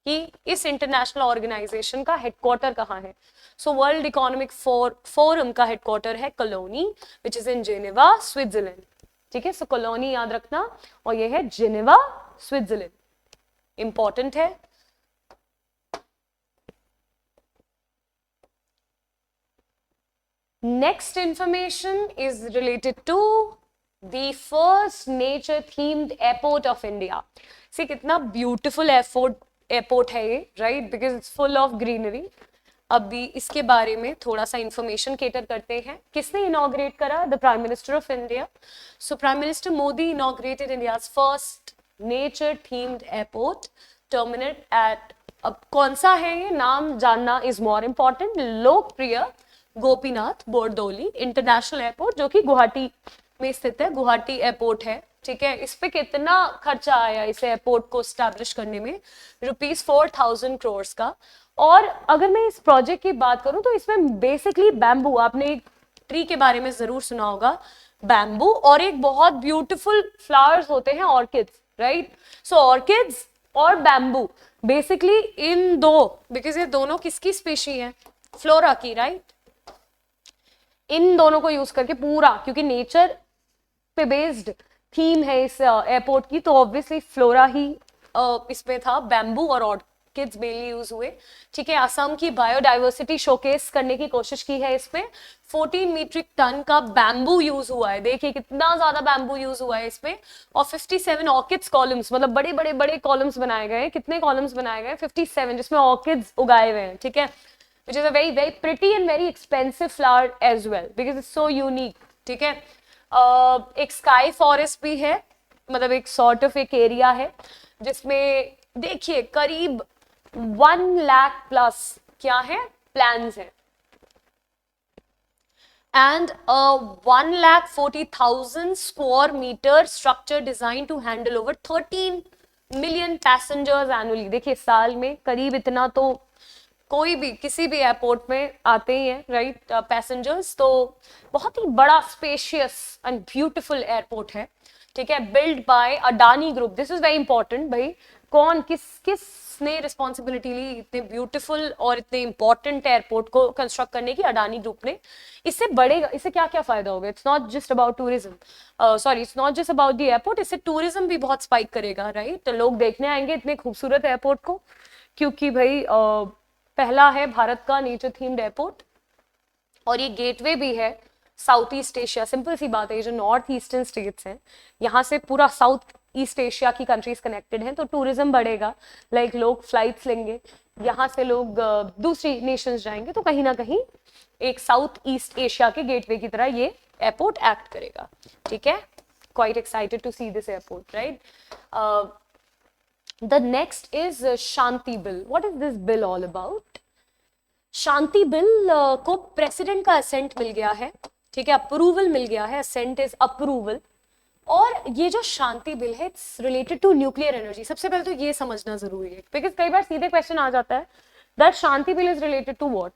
कि इस इंटरनेशनल ऑर्गेनाइजेशन का हेडक्वार्टर कहाँ है। सो वर्ल्ड इकोनॉमिक फोरम का हेडक्वार्टर है Cologny, which is in Geneva, Switzerland, ठीक है। सो कोलोनी याद रखना, और ये है जेनेवा, स्विट्जरलैंड, इंपॉर्टेंट है। Next information is related to the first nature themed airport of India. See कितना ब्यूटिफुल एयरपोर्ट है ये, right, because it's full of greenery. अभी इसके बारे में थोड़ा सा इंफॉर्मेशन केटर करते हैं। किसने इनॉग्रेट करा? The prime minister of India. So prime minister Modi inaugurated India's first nature themed airport terminate at, अब कौन सा है ये नाम जानना इज मोर इम्पॉर्टेंट, लोकप्रिय गोपीनाथ बोरदोली इंटरनेशनल एयरपोर्ट जो कि गुवाहाटी में स्थित है, गुवाहाटी एयरपोर्ट है, ठीक है। इस पे कितना खर्चा आया इस एयरपोर्ट को स्टैब्लिश करने में? ₹4000 करोड़ का। और अगर मैं इस प्रोजेक्ट की बात करूं तो इसमें बेसिकली बैम्बू, आपने एक ट्री के बारे में जरूर सुना होगा, बैम्बू, और एक बहुत ब्यूटीफुल फ्लावर्स होते हैं ऑर्किड्स, राइट। सो ऑर्किड्स और बैम्बू बेसिकली इन दो, बिकॉज ये दोनों किसकी स्पीशी है? फ्लोरा की, राइट। इन दोनों को यूज करके पूरा, क्योंकि नेचर पे बेस्ड थीम है इस एयरपोर्ट की, तो ऑब्वियसली फ्लोरा ही इसमें था, बैम्बू और ऑर्किड्स मेनली यूज हुए, ठीक है। असम की बायोडाइवर्सिटी शोकेस करने की कोशिश की है इसमें। 14 मीट्रिक टन का बैम्बू यूज हुआ है, देखिए कितना ज्यादा बैम्बू यूज हुआ है इसमें। और 57 ऑर्किड्स कॉलम्स, मतलब बड़े बड़े बड़े कॉलम्स बनाए गए। कितने कॉलम्स बनाए गए? 57, जिसमें ऑर्किड्स उगाए हुए हैं, ठीक है। which is a very very pretty and very expensive flower as well because it's so unique, ठीक है। एक स्काई फॉरेस्ट भी है, मतलब एक सॉर्ट ऑफ एक एरिया है जिसमें देखिए करीब 1 लाख प्लस क्या है प्लान्स है, and a 1,40,000 square meter structure designed to handle over 13 million passengers annually। देखिए साल में करीब इतना तो कोई भी किसी भी एयरपोर्ट में आते ही हैं, राइट, पैसेंजर्स। तो बहुत ही बड़ा स्पेशियस एंड ब्यूटीफुल एयरपोर्ट है, ठीक है। Build by Adani group, this is very important भाई, कौन किस किसने रिस्पॉन्सिबिलिटी ली इतने ब्यूटीफुल और इतने इंपॉर्टेंट एयरपोर्ट को कंस्ट्रक्ट करने की? अडानी ग्रुप ने। इससे बढ़ेगा, इससे क्या क्या फायदा होगा? It's not just about tourism, sorry it's not just about the airport, इससे टूरिज्म भी बहुत स्पाइक करेगा, राइट? तो लोग देखने आएंगे इतने खूबसूरत एयरपोर्ट को, क्योंकि भाई पहला है भारत का नेचर थीम्ड एयरपोर्ट, और ये गेटवे भी है साउथ ईस्ट एशिया। सिंपल सी बात है, ये जो नॉर्थ ईस्टर्न स्टेट्स हैं, यहाँ से पूरा साउथ ईस्ट एशिया की कंट्रीज कनेक्टेड हैं, तो टूरिज्म बढ़ेगा, लाइक लोग फ्लाइट्स लेंगे, यहाँ से लोग दूसरी नेशंस जाएंगे, तो कहीं ना कहीं एक साउथ ईस्ट एशिया के गेटवे की तरह ये एयरपोर्ट एक्ट करेगा, ठीक है? Quite excited to see this airport, right? The next is Shanti bill. What is this bill all about? Shanti bill को प्रेसिडेंट का असेंट मिल गया है, ठीक है, अप्रूवल मिल गया है, असेंट इज अप्रूवल। और ये जो शांति बिल है it's related to nuclear energy. सबसे पहले तो ये समझना जरूरी है, बिकॉज कई बार सीधे क्वेश्चन आ जाता है that Shanti bill is related to what,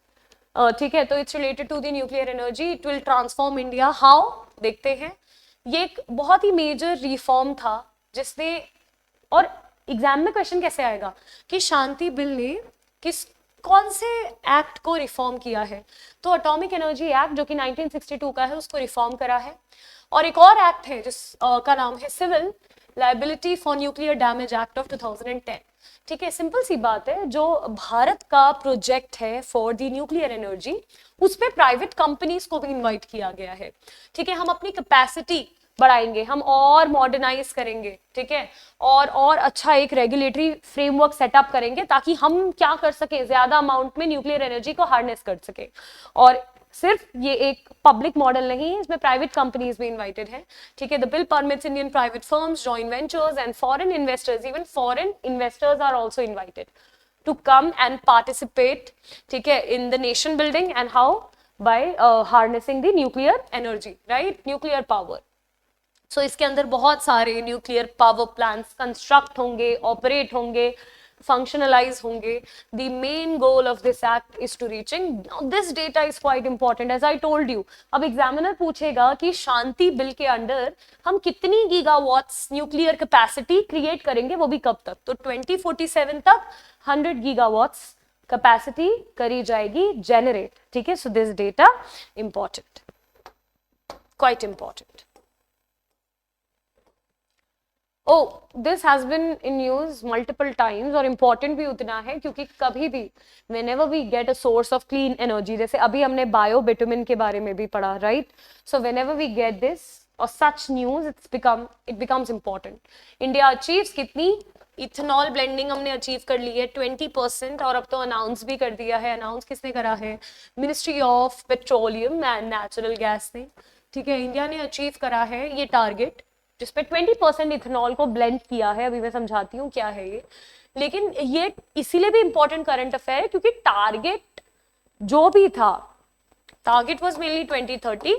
ठीक है? तो it's related to the nuclear energy, it will transform India. How? देखते हैं। ये एक बहुत ही मेजर रिफॉर्म था जिसने, और एग्जाम में क्वेश्चन कैसे आएगा कि शांति बिल ने कौन से एक्ट को रिफॉर्म किया है? तो एटॉमिक एनर्जी एक्ट जो कि 1962 का है, उसको रिफॉर्म करा है। और एक और एक्ट है जिस का नाम है civil liability for nuclear damage act of 2010, ठीक है? सिंपल सी बात है, जो भारत का प्रोजेक्ट है फॉर द न्यूक्लियर एनर्जी, उस पे प्राइवेट कंपनीज को भी इन्वाइट किया गया है, ठीक है? हम अपनी कैपेसिटी बढ़ाएंगे, हम और मॉडर्नाइज करेंगे, ठीक है? और अच्छा एक रेगुलेटरी फ्रेमवर्क सेटअप करेंगे ताकि हम क्या कर सके, ज्यादा अमाउंट में न्यूक्लियर एनर्जी को हार्नेस कर सके। और सिर्फ ये एक पब्लिक मॉडल नहीं है, इसमें प्राइवेट कंपनीज भी इन्वाइटेड हैं, ठीक है? The bill permits Indian private firms, joint ventures and foreign investors, even foreign investors are also invited to come and participate, ठीक है, in the nation building. And how? By harnessing the nuclear energy, right? Nuclear power. So इसके अंदर बहुत सारे न्यूक्लियर पावर प्लांट्स कंस्ट्रक्ट होंगे, ऑपरेट होंगे, फंक्शनलाइज होंगे। The main goal of this act is to reaching this data is quite important as I told you. अब एग्जामिनर पूछेगा कि शांति बिल के अंडर हम कितनी गीगावाट्स न्यूक्लियर कैपेसिटी क्रिएट करेंगे, वो भी कब तक? तो 2047 तक 100 गीगावाट्स कैपेसिटी करी जाएगी जेनरेट, ठीक है? सो this data important, quite important. Oh, this has been in news multiple times और important भी उतना है क्योंकि कभी भी whenever we get a source of clean energy, जैसे अभी हमने बायो बिटुमिन के बारे में भी पढ़ा, right? So whenever we get this or such news, it becomes important. India achieves कितनी? इथेनॉल ब्लेंडिंग हमने अचीव कर ली है 20%, और अब तो अनाउंस भी कर दिया है। अनाउंस किसने करा है? Ministry of petroleum and natural gas ने, ठीक है? इंडिया ने अचीव करा है ये टारगेट जिसपे 20% इथेनॉल को ब्लेंड किया है। अभी मैं समझाती हूँ क्या है ये, लेकिन ये इसीलिए भी इंपॉर्टेंट करंट अफेयर है क्योंकि टारगेट जो भी था, टारगेट वाज मेनली 2030,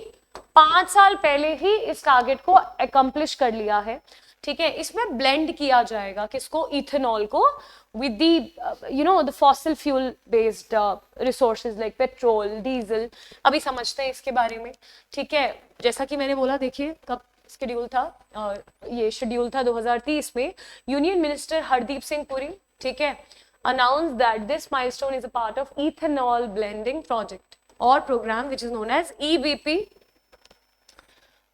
5 साल पहले ही इस टारगेट को अकम्प्लिश कर लिया है, ठीक है? इसमें ब्लेंड किया जाएगा किसको? इथेनॉल को with the fossil fuel based resources like petrol, diesel. अभी समझते हैं इसके बारे में, ठीक है? जैसा कि मैंने बोला, देखिए कब शेड्यूल था, ये शेड्यूल था 2030 में। यूनियन मिनिस्टर हरदीप सिंह पुरी, ठीक है, announce that this milestone is a part of ethanol blending project और programme which is known as EBP,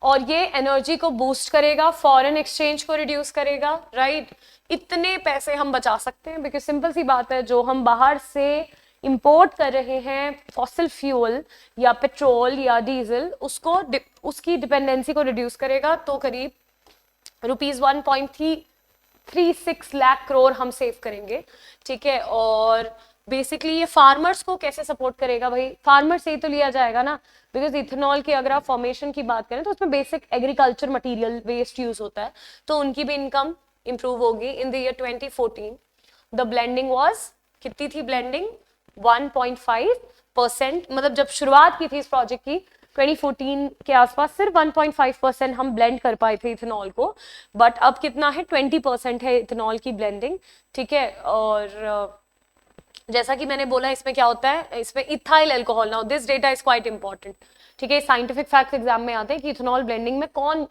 और ये एनर्जी को बूस्ट करेगा, फॉरेन एक्सचेंज को रिड्यूस करेगा, राइट? इतने पैसे हम बचा सकते हैं बिकॉज सिंपल सी बात है, जो हम बाहर से इंपोर्ट कर रहे हैं फॉसिल फ्यूल या पेट्रोल या डीजल, उसकी डिपेंडेंसी को रिड्यूस करेगा, तो करीब ₹1.36 लाख करोड़ हम सेव करेंगे, ठीक है? और बेसिकली ये फार्मर्स को कैसे सपोर्ट करेगा? भाई फार्मर से ही तो लिया जाएगा ना, बिकॉज इथेनॉल की अगर आप फॉर्मेशन की बात करें तो उसमें basic agriculture material waste use होता है, तो उनकी भी इनकम इंप्रूव होगी। In the year 2014 the blending was, कितनी थी ब्लेंडिंग? 1.5%, मतलब जब शुरुआत की थी इस प्रोजेक्ट की 2014 के आसपास सिर्फ 1.5% हम ब्लेंड कर पाए थे इथेनॉल को, बट अब कितना है? 20% है इथेनॉल की ब्लेंडिंग, ठीक है? और जैसा कि मैंने बोला, इसमें क्या होता है? इसमें ethyl alcohol, now this data is quite important, ठीक है? साइंटिफिक फैक्ट्स एग्जाम में आते हैं कि इथेनॉल ब्लेंडिंग में कौन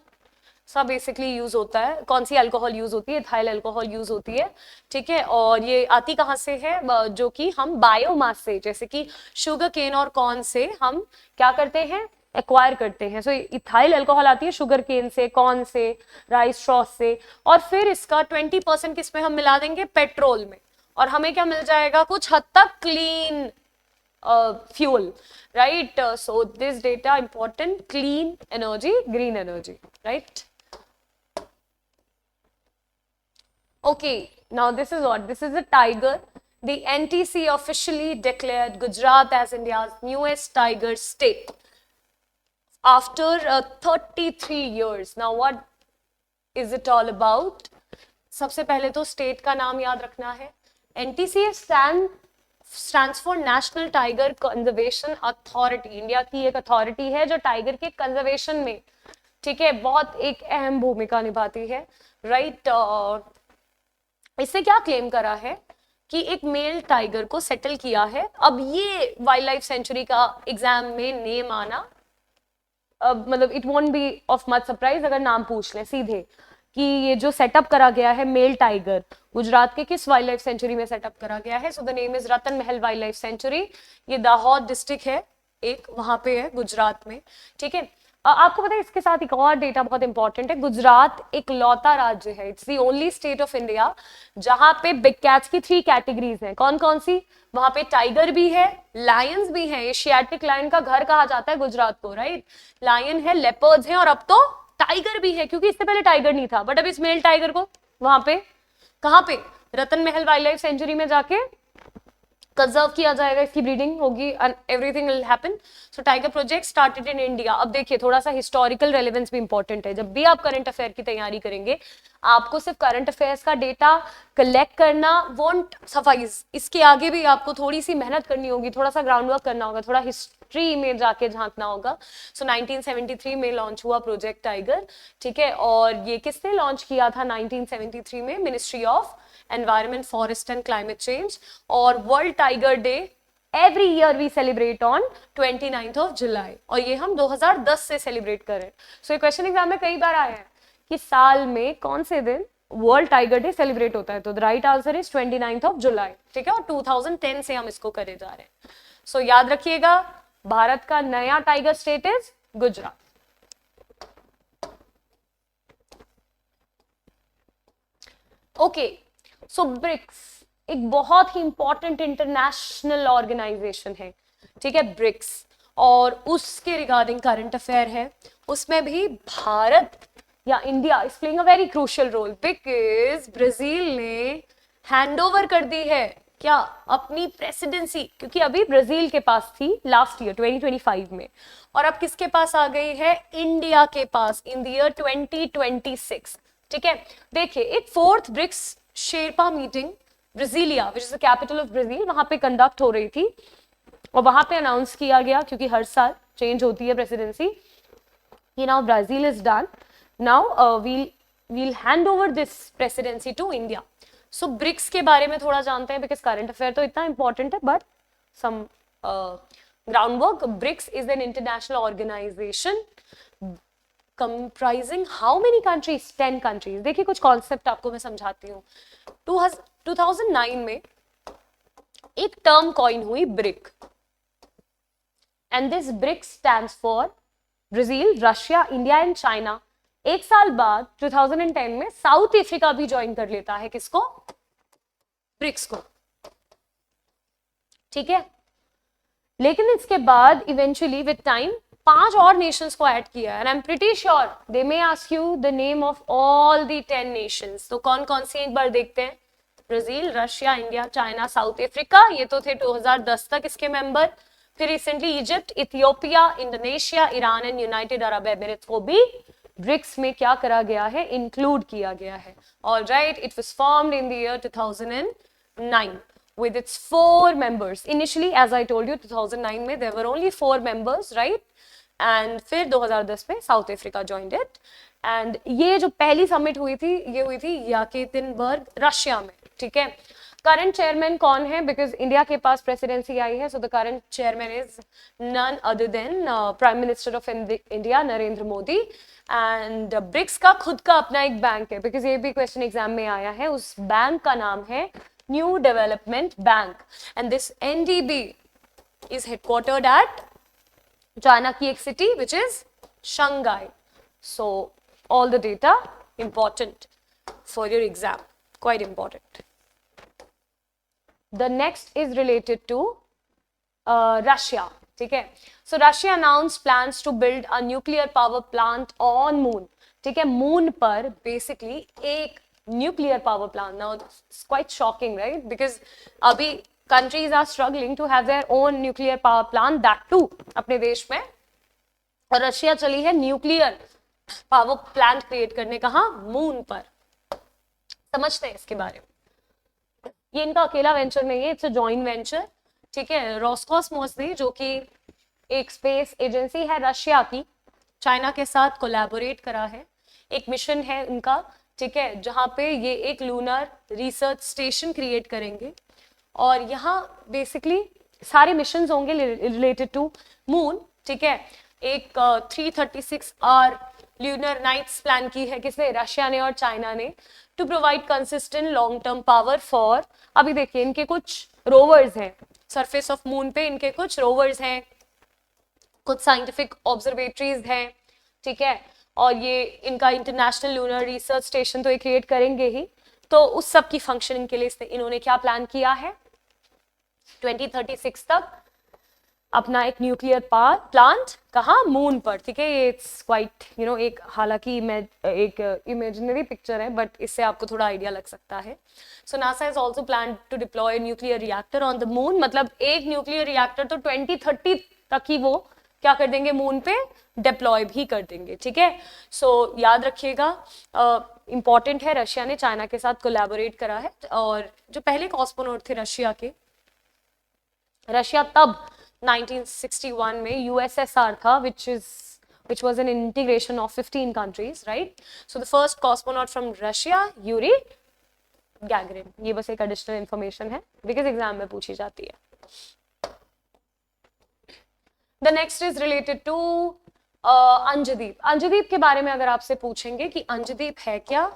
सा बेसिकली यूज होता है। कौन सी अल्कोहल यूज होती है? इथाइल अल्कोहल यूज होती है, ठीक है। और ये आती कहाँ से है? जो कि हम बायोमास से, जैसे कि शुगर केन और कॉर्न से हम क्या करते हैं? एक्वायर करते हैं। सो इथाइल अल्कोहल आती है शुगर केन से, कॉर्न से, राइस स्ट्रॉ से, और फिर इसका 20% किसमें हम मिला देंगे? पेट्रोल में, और हमें क्या मिल जाएगा? कुछ हद तक clean fuel, right? So this data important: clean energy, green energy, right? Okay, now this is what? This is a tiger. The NTC officially declared Gujarat as India's newest tiger state after 33 years. Now what is it all about? सबसे पहले तो स्टेट का नाम याद रखना है। NTC stands for national tiger conservation authority. India की एक अथॉरिटी है जो टाइगर के कंजर्वेशन में, ठीक है, बहुत एक अहम भूमिका निभाती है, राइट। इससे क्या क्लेम करा है कि एक मेल टाइगर को सेटल किया है। अब ये वाइल्ड लाइफ सेंचुरी का एग्जाम में नेम आना, मतलब it won't be of much surprise अगर नाम पूछ लें सीधे कि ये जो सेटअप करा गया है मेल टाइगर, गुजरात के किस वाइल्ड लाइफ सेंचुरी में सेटअप करा गया है? So the name is Ratan Mahal wild life sanctuary. ये दाहोद डिस्ट्रिक्ट है, एक वहां पे है गुजरात में, ठीक है। आपको पता है इसके साथ एक और डेटा बहुत इंपॉर्टेंट है। गुजरात एक लौता राज्य है, it's the only state of India जहां पे बिग कैट्स की 3 कैटेगरीज हैं। कौन कौन सी? वहां पे टाइगर भी है, लायंस भी है। एशियाटिक लायन का घर कहा जाता है गुजरात को, राइट। लायन है, लेपर्ड्स हैं, और अब तो टाइगर भी है, क्योंकि इससे पहले टाइगर नहीं था, बट अब इस मेल टाइगर को वहां पे, कहां पे? रतन महल वाइल्ड लाइफ सेंचुरी में जाके कंजर्व किया जाएगा, इसकी ब्रीडिंग होगी and everything will happen. So tiger project started in India. अब देखिए थोड़ा सा हिस्टोरिकल रेलेवेंस भी इंपॉर्टेंट है। जब भी आप करंट अफेयर की तैयारी करेंगे, आपको सिर्फ करंट अफेयर्स का डेटा कलेक्ट करना वोंट सफाइज, इसके आगे भी आपको थोड़ी सी मेहनत करनी होगी, थोड़ा सा ग्राउंड वर्क करना होगा, थोड़ा हिस्ट्री में जाके झांकना होगा। सो 1973 में लॉन्च हुआ प्रोजेक्ट टाइगर, ठीक है। और ये किसने लॉन्च किया था 1973 में? Ministry of environment, forest and climate change. और world tiger day every year we celebrate on 29th of July, और ये हम 2010 से सेलिब्रेट कर रहे हैं। सो ये क्वेश्चन एग्जाम में कई बार आया है कि साल में कौन से दिन वर्ल्ड टाइगर डे सेलिब्रेट होता है, तो the right answer is 29th of July, ठीक है। और 2010 से हम इसको करे जा रहे हैं। सो याद रखिएगा, भारत का नया tiger state is Gujarat. Okay, so BRICS एक बहुत ही इंपॉर्टेंट इंटरनेशनल ऑर्गेनाइजेशन है, ठीक है, ब्रिक्स। और उसके रिगार्डिंग करंट अफेयर है, उसमें भी भारत या India is playing a very crucial role, because Brazil ने हैंडओवर कर दी है क्या? अपनी प्रेसिडेंसी, क्योंकि अभी ब्राजील के पास थी लास्ट ईयर 2025 में, और अब किसके पास आ गई है? इंडिया के पास इन द ईयर 2026, ठीक है। देखिए एक 4th BRICS sherpa meeting Brasilia, which is the capital of Brazil, वहां पे कंडक्ट हो रही थी, और वहां पे अनाउंस किया गया, क्योंकि हर साल चेंज होती है प्रेसिडेंसी, कि now Brazil is done, now we'll hand over this presidency to India. So BRICS के बारे में थोड़ा जानते हैं, बिकॉज करंट अफेयर तो इतना इंपॉर्टेंट है, but some ground work. BRICS is an international organisation comprising how many countries? 10 countries. देखिए कुछ कॉन्सेप्ट आपको मैं समझाती हूँ। 2009 में एक टर्म कॉइन हुई brick, and this brick stands for Brazil, Russia, India and China. एक साल बाद 2010 में साउथ अफ्रीका भी ज्वाइन कर लेता है किसको? ब्रिक्स को, ठीक है। लेकिन इसके बाद इवेंचुअली विद टाइम 5 और नेशंस को ऐड किया, and I am pretty sure they may ask you the name of all the 10 Nations. तो कौन कौन सी एक बार देखते हैं? Brazil, Russia, India, China, south Africa, ये तो थे 2010 तक इसके मेंबर। फिर recently Egypt, Ethiopia, Indonesia, Iran and United Arab Emirates को भी ब्रिक्स में क्या करा गया है? इंक्लूड किया गया है। Alright, it was formed in the year 2009 with its 4 members. Initially, as I told you, 2009 में there were only 4 members, right? And फिर 2010 में south Africa joined it. And ये जो पहली समिट हुई थी, ये हुई थी याकेतिनबर्ग, रशिया में, ठीक है। करंट चेयरमैन कौन है, बिकॉज इंडिया के पास प्रेसिडेंसी आई है, so the current chairman is none other than prime minister of India Narendra Modi. And BRICS का खुद का अपना एक बैंक है, बिकॉज ये भी क्वेश्चन एग्जाम में आया है, उस बैंक का नाम है new development bank, and this NDB is headquartered at China की एक city which is Shanghai. So all the data important for your exam, quite important. The next is related to Russia, ठीक है। So Russia announced plans to build a nuclear power plant on moon, ठीक है। moon पर basically एक nuclear power plant, now it's quite shocking, right? Because अभी countries are struggling to have their own nuclear power plant, that too अपने देश में, और रशिया चली है न्यूक्लियर पावर प्लांट क्रिएट करने, कहाँ, मून पर। समझते हैं इसके बारे में। ये इनका अकेला वेंचर नहीं है, इट्स अ जॉइंट वेंचर, ठीक है। रोस्कोसमोस भी, जो कि एक स्पेस एजेंसी है रशिया की, चाइना के साथ कोलैबोरेट करा है, एक मिशन है इनका, ठीक है, जहां पे ये एक लूनर रिसर्च स्टेशन क्रिएट करेंगे, और यहाँ बेसिकली सारे मिशंस होंगे रिलेटेड टू मून, ठीक है। एक 336 आवर ल्यूनर नाइट्स प्लान की है किसने, रशिया ने और चाइना ने, to provide consistent long term power for, अभी देखिए इनके कुछ रोवर्स हैं सरफेस ऑफ मून पे, इनके कुछ रोवर्स हैं, कुछ साइंटिफिक ऑब्जर्वेटरीज हैं, ठीक है, और ये इनका इंटरनेशनल लूनर रिसर्च स्टेशन तो ये क्रिएट करेंगे ही, तो उस सब की फंक्शनिंग के लिए इन्होंने क्या प्लान किया है, 2036 तक अपना एक न्यूक्लियर पावर प्लांट, कहाँ, मून पर, ठीक है। ये इट्स क्वाइट एक, हालांकि एक इमेजिनरी पिक्चर है, बट इससे आपको थोड़ा आइडिया लग सकता है। So NASA is also plan to deploy nuclear reactor on the moon, मतलब एक न्यूक्लियर रिएक्टर तो 2030 तक ही वो क्या कर देंगे, मून पे डिप्लॉय भी कर देंगे, ठीक है। सो याद रखिएगा, इंपॉर्टेंट है, रशिया ने चाइना के साथ कोलैबोरेट करा है, और जो पहले कॉस्मोनॉट थे रशिया के, रशिया तब 1961 में यूएसएसआर था, which was an integration of 15 countries, right? So the first cosmonaut from Russia, Yuri Gagarin. ये बस एक additional information है, because exam में पूछी जाती है। The next is related to Anjadip. Anjadip के बारे में अगर आपसे पूछेंगे कि अंजदीप है क्या,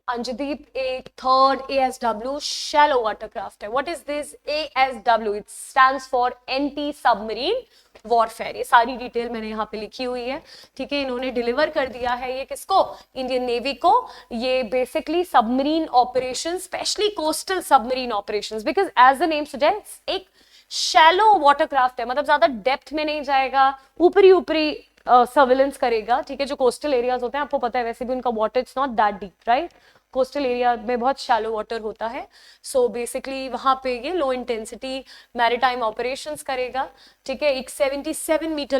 अंजदीप एक थर्ड ASW शैलो वाटरक्राफ्ट है। What is this ASW? It stands for anti submarine warfare. ये सारी डिटेल मैंने यहाँ पे लिखी हुई है, ठीक है। इन्होंने डिलीवर कर दिया है ये किसको, इंडियन नेवी को। ये basically submarine operation, specially coastal submarine operation, because as the name suggest एक शैलो वाटरक्राफ्ट है, मतलब ज्यादा डेप्थ में नहीं जाएगा, ऊपरी ऊपरी सर्विलेंस करेगा, ठीक है। जो कोस्टल एरियाज होते हैं, आपको पता है वैसे भी उनका water it's not that deep, right. Coastal area में बहुत शैलो वाटर होता है, सो बेसिकली वहां पे ये लो इंटेंसिटी मैरीटाइम ऑपरेशंस करेगा, ठीक है। एक 77 मीटर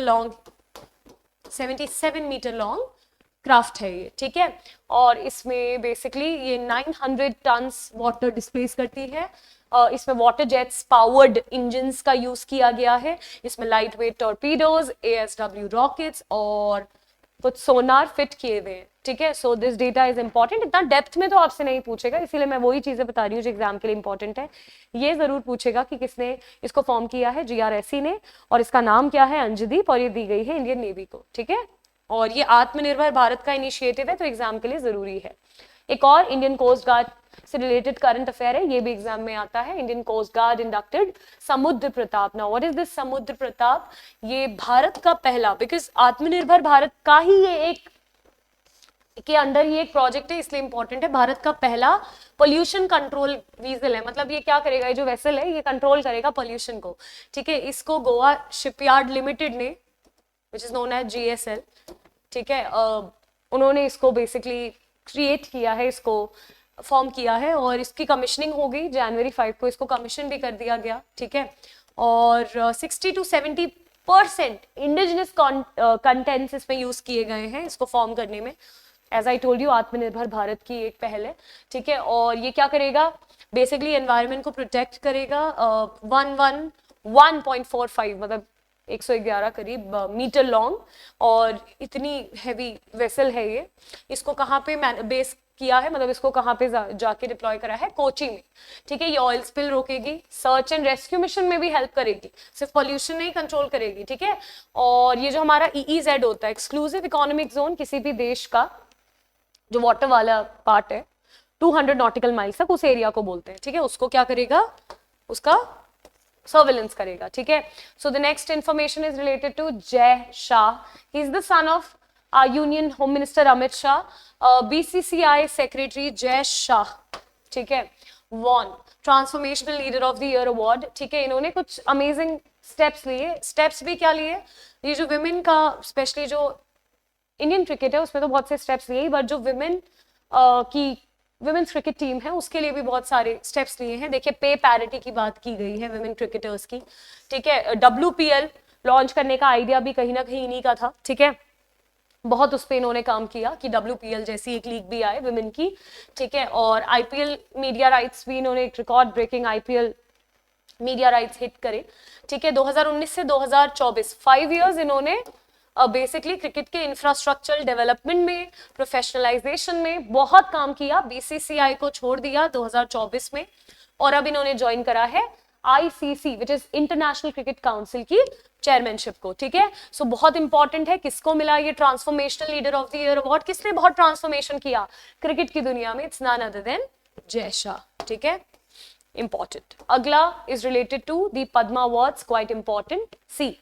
लॉन्ग क्राफ्ट है ये, ठीक है। और इसमें बेसिकली ये 900 टन्स वाटर डिस्प्लेस करती है। इसमें वाटर जेट्स पावर्ड इंजन्स का यूज किया गया है। इसमें light weight torpedoes, ASW rockets और कुछ सोनार फिट किए हुए हैं, ठीक है। सो दिस डेटा इज इंपॉर्टेंट। इतना डेप्थ में तो आपसे नहीं पूछेगा, इसीलिए मैं वही चीजें बता रही हूँ जो एग्जाम के लिए इंपॉर्टेंट है। ये जरूर पूछेगा कि किसने इसको फॉर्म किया है, GRSC ने, और इसका नाम क्या है, अंजदीप, और ये दी गई है इंडियन नेवी को, ठीक है। और ये आत्मनिर्भर भारत का इनिशिएटिव है, तो एग्जाम के लिए जरूरी है। एक और इंडियन कोस्ट गार्ड से रिलेटेड करंट अफेयर है, ये भी एग्जाम में आता है। इंडियन कोस्ट गार्ड इंडक्टेड समुद्र Pratap. Now what is this समुद्र प्रताप? ये भारत का पहला, बिकॉज आत्मनिर्भर भारत का ही ये एक के अंडर ये एक प्रोजेक्ट है, इसलिए इंपॉर्टेंट है। भारत का पहला पोल्यूशन कंट्रोल वीजल है, मतलब ये क्या करेगा, ये जो वेसल है ये कंट्रोल करेगा पोल्यूशन को, ठीक है। इसको गोवा शिपयार्ड लिमिटेड ने, which is known as GSL, ठीक है, उन्होंने इसको बेसिकली क्रिएट किया है, इसको फॉर्म किया है, और इसकी कमीशनिंग हो गई जनवरी 5 को, इसको कमीशन भी कर दिया गया, ठीक है। और 60 to 70% इंडिजिनस कंटेंट्स इसमें यूज किए गए हैं इसको फॉर्म करने में। एज आई टोल्ड यू, आत्मनिर्भर भारत की एक पहल है, ठीक है। और ये क्या करेगा, बेसिकली एनवायरनमेंट को प्रोटेक्ट करेगा। 1.45 मतलब 111 करीब मीटर लॉन्ग, और इतनी हैवी वेसल है ये। इसको कहाँ पे बेस किया है, मतलब इसको कहाँ पे जाके डिप्लॉय करा है, कोची में। ठीक है, ये ऑयल स्पिल रोकेगी, सर्च एंड रेस्क्यू मिशन में भी हेल्प करेगी, सिर्फ पॉल्यूशन नहीं कंट्रोल करेगी। ठीक है, और ये जो हमारा EEZ होता है, एक्सक्लूसिव इकोनॉमिक जोन, किसी भी देश का जो वाटर वाला पार्ट है 200 नॉटिकल माइल्स तक, उस एरिया को बोलते हैं। ठीक है, उसको क्या करेगा, उसका सर्वेलेंस करेगा। ठीक है, so the next information is related to Jay Shah. He is the son of union home minister Amit Shah. BCCI secretary Jay Shah, ठीक है, won transformational leader of the year award. ठीक है, इन्होंने कुछ अमेजिंग स्टेप्स लिए। स्टेप्स भी क्या लिए, ये जो विमेन का, स्पेशली जो इंडियन क्रिकेट है उसमें तो बहुत से स्टेप्स लिए, बट जो विमेन की विमेन्स क्रिकेट टीम है उसके लिए भी बहुत सारे स्टेप्स लिए हैं। देखिए, पे पैरिटी की बात की गई है विमेन क्रिकेटर्स की। ठीक है, WPL लॉन्च करने का आइडिया भी कहीं ना कहीं इन्हीं का था। ठीक है, बहुत उस पर इन्होंने काम किया कि WPL जैसी एक लीग भी आए विमेन की। ठीक है, और IPL मीडिया राइट्स भी इन्होंने एक record breaking IPL media rights hit करे। ठीक है, 2019 से 2024 5 इयर्स इन्होंने बेसिकली क्रिकेट के इंफ्रास्ट्रक्चरल डेवलपमेंट में, प्रोफेशनलाइजेशन में बहुत काम किया। BCCI को छोड़ दिया 2024 में, और अब इन्होंने ज्वाइन करा है ICC which is international cricket council की चेयरमैनशिप को। ठीक है, सो बहुत इंपॉर्टेंट है। किसको मिला ये transformational leader of the year award, किसने बहुत ट्रांसफॉर्मेशन किया क्रिकेट की दुनिया में, इट्स नन अदर देन जय शाह। ठीक है, इंपॉर्टेंट। अगला is related to the Padma awards, quite important. See,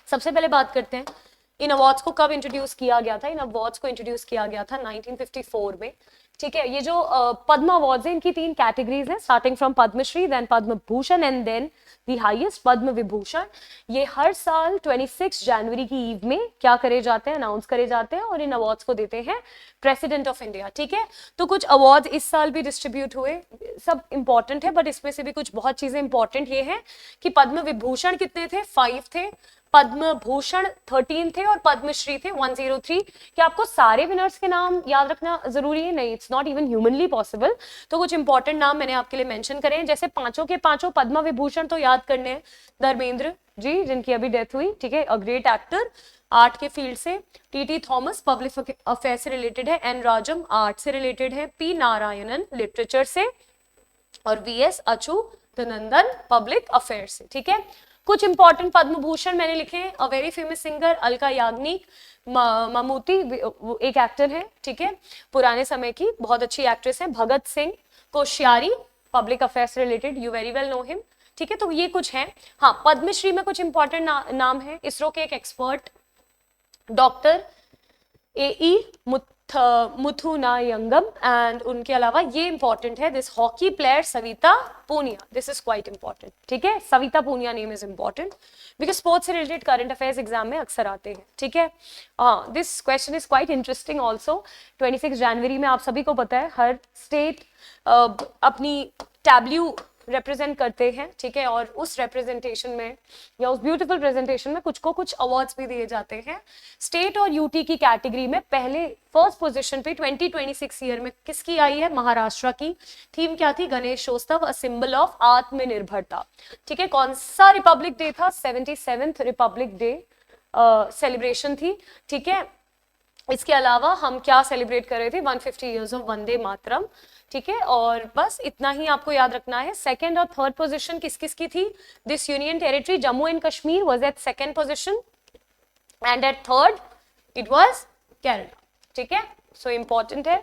सबसे पहले बात करते हैं इन अवार्ड्स को कब इंट्रोड्यूस किया गया था। इन अवार्ड्स को इंट्रोड्यूस किया गया था 1954 में। ठीक है, ये जो पद्मा अवार्ड्स है इनकी 3 कैटेगरीज हैं, starting from Padma Shri, then Padma Bhushan and then the highest Padma Vibhushan. ये हर साल 26 जनवरी की ईव में क्या करे जाते हैं, अनाउंस करे जाते हैं, और इन अवार्ड्स को देते हैं प्रेसिडेंट ऑफ इंडिया। ठीक है, तो कुछ अवार्ड्स इस साल भी डिस्ट्रीब्यूट हुए, सब इंपॉर्टेंट है, बट इसमें से भी कुछ बहुत चीजें इंपॉर्टेंट ये है कि पद्म विभूषण कितने थे, 5 थे, पद्म भूषण 13 थे, और पद्मश्री थे 103। क्या आपको सारे विनर्स के नाम याद रखना जरूरी है? नहीं, it's not even humanly possible. तो कुछ इंपॉर्टेंट नाम मैंने आपके लिए मेंशन करे हैं, जैसे पांचों के पांचों पद्म विभूषण तो याद करने हैं। धर्मेंद्र जी, जिनकी अभी डेथ हुई, ठीक है, अ ग्रेट एक्टर, आर्ट के फील्ड से। TT थॉमस पब्लिक अफेयर से रिलेटेड है, N राजम आर्ट से रिलेटेड है, P नारायणन लिटरेचर से, और VS अच्युतानंदन पब्लिक अफेयर से। ठीक है, कुछ इंपॉर्टेंट पद्म भूषण मैंने लिखे हैं। A very famous singer Alka Yagnik, Mammootty एक एक्टर है, ठीक है, पुराने समय की बहुत अच्छी एक्ट्रेस है। Bhagat Singh Koshyari public affairs related, you very well know him. ठीक है, तो ये कुछ है। हाँ, पद्मश्री में कुछ इंपॉर्टेंट नाम है। इसरो के एक expert doctor AE Muthunayagam, and उनके अलावा ये इंपॉर्टेंट है, this hockey player Savita Punia, this is quite important. ठीक है, Savita Punia name is important because sports से रिलेटेड करंट अफेयर्स एग्जाम में अक्सर आते हैं। ठीक है, this question is quite interesting also. 26 जनवरी में आप सभी को पता है हर स्टेट अपनी टैब्ल्यू रिप्रेजेंट करते हैं। ठीक है, और उस रिप्रेजेंटेशन में या उस ब्यूटीफुल प्रेजेंटेशन में कुछ को कुछ अवार्ड्स भी दिए जाते हैं। स्टेट और UT की कैटेगरी में पहले फर्स्ट पोजीशन पे 2026 ईयर में किसकी आई है? महाराष्ट्र की। थीम क्या थी? गणेशोत्सव, अ सिंबल ऑफ आत्मनिर्भरता। ठीक है, कौन सा रिपब्लिक डे था? 77th रिपब्लिक डे सेलिब्रेशन थी। ठीक है, इसके अलावा हम क्या सेलिब्रेट कर रहे थे? 150 ईयर्स ऑफ वंदे मातरम। ठीक है, और बस इतना ही आपको याद रखना है। सेकंड और थर्ड पोजीशन किस किस की थी? This union territory Jammu and Kashmir was at second position, and at third it was Kerala. ठीक है, सो इंपॉर्टेंट है,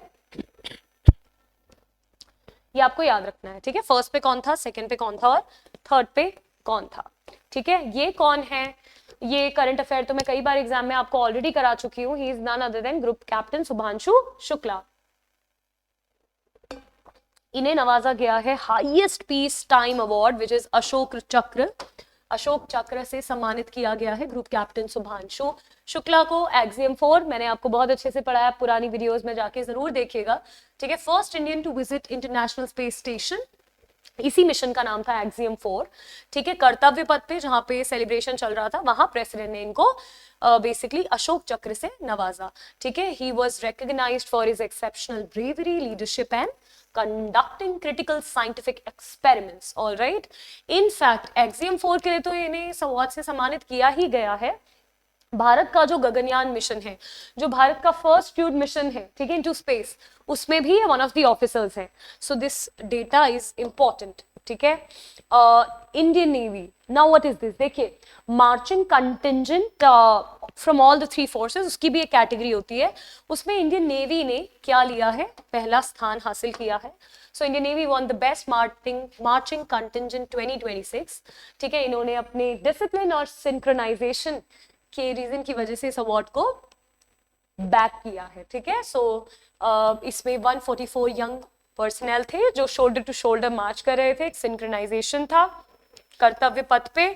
ये आपको याद रखना है। ठीक है, फर्स्ट पे कौन था, सेकंड पे कौन था, और थर्ड पे कौन था। ठीक है, ये कौन है? ये करंट अफेयर तो मैं कई बार एग्जाम में आपको ऑलरेडी करा चुकी हूँ। He is none other than group captain Shubhanshu Shukla. इन्हें नवाजा गया है highest peace time award which is Ashok Chakra. Ashok चक्र से सम्मानित किया गया है ग्रुप कैप्टन सुभांशु शुक्ला को। एक्सियम 4 मैंने आपको बहुत अच्छे से पढ़ाया, पुरानी वीडियोस में जाके जरूर देखिएगा। ठीक है, first Indian to visit international space station, इसी मिशन का नाम था एक्सियम 4, ठीक है। कर्तव्य पथ पे जहां पे सेलिब्रेशन चल रहा था वहां प्रेसिडेंट ने इनको बेसिकली अशोक चक्र से नवाजा, ठीक है। He was recognised for his exceptional bravery, leadership and conducting critical scientific experiments, all right. In fact Axiom 4 के लिए तो इन्हें अवार्ड से सम्मानित किया ही गया है। भारत का जो गगनयान मिशन है, जो भारत का फर्स्ट क्रूड मिशन है, ठीक है, इनटू स्पेस, उसमें भी वन ऑफ द ऑफिसर्स हैं। So this data is important, ठीक है। Indian navy, now what is this, देखिए marching contingent from all the 3 forces, उसकी भी एक कैटेगरी होती है, उसमें इंडियन नेवी ने क्या लिया है, पहला स्थान हासिल किया है। So Indian navy won the best marching contingent 2026, ठीक है। इन्होंने अपने डिसिप्लिन और सिंक्रोनाइजेशन के रीजन की वजह से इस अवार्ड को बैक किया है, ठीक है। सो इसमें 144 यंग पर्सनल थे जो शोल्डर टू शोल्डर मार्च कर रहे थे, एक सिंक्रोनाइजेशन था, कर्तव्य पथ पे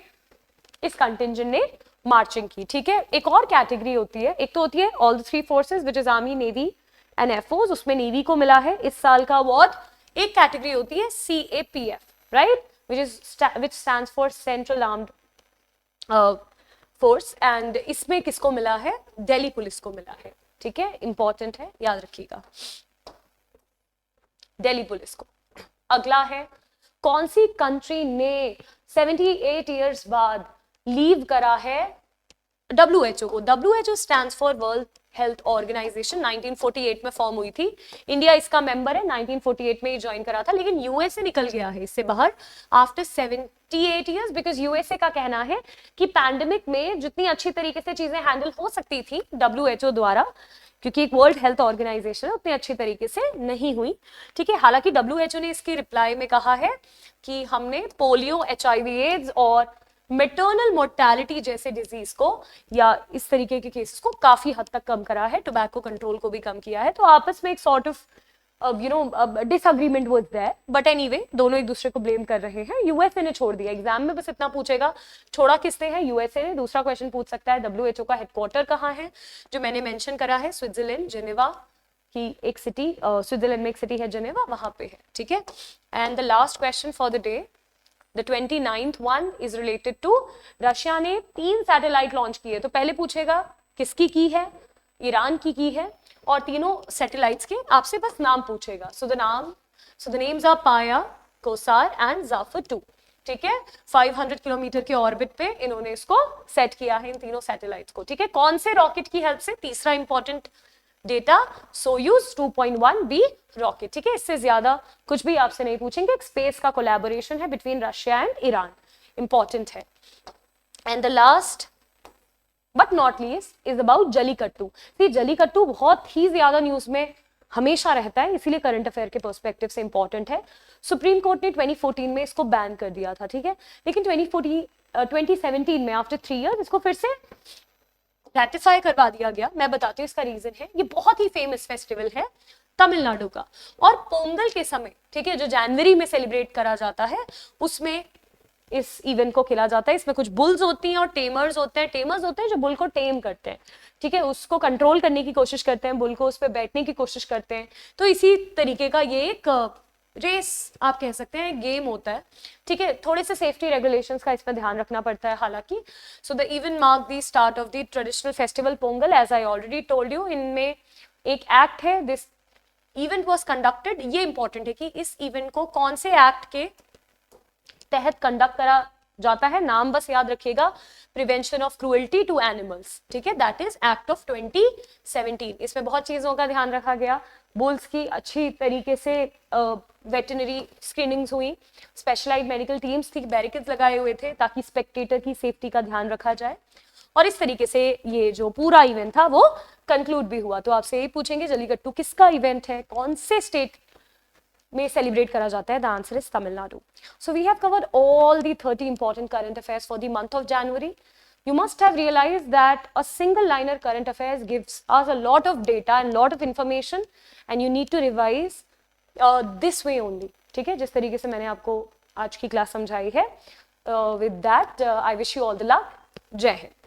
इस कंटिंजेंट ने मार्चिंग की, ठीक है। एक और कैटेगरी होती है, एक तो होती है all the 3 forces which is army, navy and air force, उसमें नेवी को मिला है इस साल का अवार्ड। एक कैटेगरी होती है CAPF, right, which stands for central armed force, and इसमें किसको मिला है, दिल्ली पुलिस को मिला है, ठीक है, इंपॉर्टेंट है, याद रखिएगा, दिल्ली पुलिस को। अगला है, कौन सी कंट्री ने 78 इयर्स बाद लीव करा है WHO को। WHO stands for world health organisation, 1948 में फॉर्म हुई थी, इंडिया इसका मेंबर है, 1948 में ही ज्वाइन करा था, लेकिन यूएसए निकल गया है इससे बाहर आफ्टर 78 इयर्स, बिकॉज यूएसए का कहना है कि पैंडेमिक में जितनी अच्छी तरीके से चीजें हैंडल हो सकती थी WHO द्वारा, क्योंकि एक वर्ल्ड हेल्थ ऑर्गेनाइजेशन है, उतनी अच्छी तरीके से नहीं हुई, ठीक है। हालांकि WHO ने इसकी रिप्लाई में कहा है कि हमने पोलियो, HIV एड्स और मेटर्नल मोर्टेलिटी जैसे डिजीज को या इस तरीके के केसेस को काफी हद तक कम करा है, टोबैको कंट्रोल को भी कम किया है। तो आपस में एक sort of disagreement was there, but anyway दोनों एक दूसरे को ब्लेम कर रहे हैं। यूएसए ने छोड़ दिया, एग्जाम में बस इतना पूछेगा, छोड़ा किसने है, यूएसए ने। दूसरा क्वेश्चन पूछ सकता है WHO का हेडक्वार्टर कहाँ है, जो मैंने मेंशन करा है स्विट्जरलैंड, जेनेवा की एक सिटी, स्विट्जरलैंड में एक सिटी है जेनेवा, वहां पे है, ठीक है। And the last question for the day, The 29th one is related to Russia ने 3 सैटेलाइट लॉन्च किए, तो पहले पूछेगा किसकी की है, ईरान की है, और तीनों सैटेलाइट्स के आपसे बस नाम पूछेगा। सो द नेम्स आर पाया, कोसार एंड जाफर 2, ठीक है। 500 किलोमीटर के ऑर्बिट पे इन्होंने इसको सेट किया है, इन तीनों सैटेलाइट्स को, ठीक है। कौन से रॉकेट की हेल्प से, तीसरा important data, Soyuz 2.1B rocket, ठीक है। इससे ज्यादा कुछ भी आपसे नहीं पूछेंगे, एक स्पेस का कोलैबोरेशन है between Russia and Iran, important है। And the last but not least is about Jallikattu. Jallikattu बहुत ही ज्यादा न्यूज में हमेशा रहता है, इसीलिए करंट अफेयर के पर्सपेक्टिव से इंपॉर्टेंट है। सुप्रीम कोर्ट ने 2014 में इसको बैन कर दिया था, ठीक है, लेकिन 2017 में आफ्टर 3 इयर्स इसको फिर से रैटिफाई करवा दिया गया। मैं बताती हूँ इसका रीजन है, ये बहुत ही फेमस फेस्टिवल है तमिलनाडु का, और पोंगल के समय, ठीक है, जो जनवरी में सेलिब्रेट करा जाता है, उसमें इस इवेंट को खेला जाता है। इसमें कुछ बुल्स होती हैं और टेमर्स होते हैं। टेमर्स होते हैं जो बुल को टेम करते हैं, ठीक है, उसको कंट्रोल करने की कोशिश करते हैं, बुल को उस पर बैठने की कोशिश करते हैं। तो इसी तरीके का ये एक रेस आप कह सकते हैं, गेम होता है, ठीक है। थोड़े से सेफ्टी रेगुलेशंस का इसमें ध्यान रखना पड़ता है हालांकि। So the event mark the start of the traditional festival Pongal, as I already told you. इनमें एक एक्ट है, दिस इवेंट वाज कंडक्टेड, ये इंपॉर्टेंट है कि इस इवेंट को कौन से एक्ट के तहत कंडक्ट करा जाता है, नाम बस याद रखिएगा, prevention of cruelty to animals, ठीक है, दैट इज एक्ट ऑफ 2017। इसमें बहुत चीजों का ध्यान रखा गया, बुल्स की अच्छी तरीके से वेटरनरी स्क्रीनिंग्स हुई, स्पेशलाइज्ड मेडिकल टीम्स थी, बैरिकेड्स लगाए हुए थे ताकि स्पेक्टेटर की सेफ्टी का ध्यान रखा जाए, और इस तरीके से ये जो पूरा इवेंट था वो कंक्लूड भी हुआ। तो आपसे यही पूछेंगे जलीकट्टू किसका इवेंट है, कौन से स्टेट में सेलिब्रेट करा जाता है, the answer is Tamil Nadu. So we have covered all the 30 important current affairs for the month of January. You must have realized that a single liner current affairs gives us a lot of data and lot of information, and you need to revise this way only. ठीक है, जिस तरीके से मैंने आपको आज की क्लास समझाई है. With that, I wish you all the luck. जय हिंद.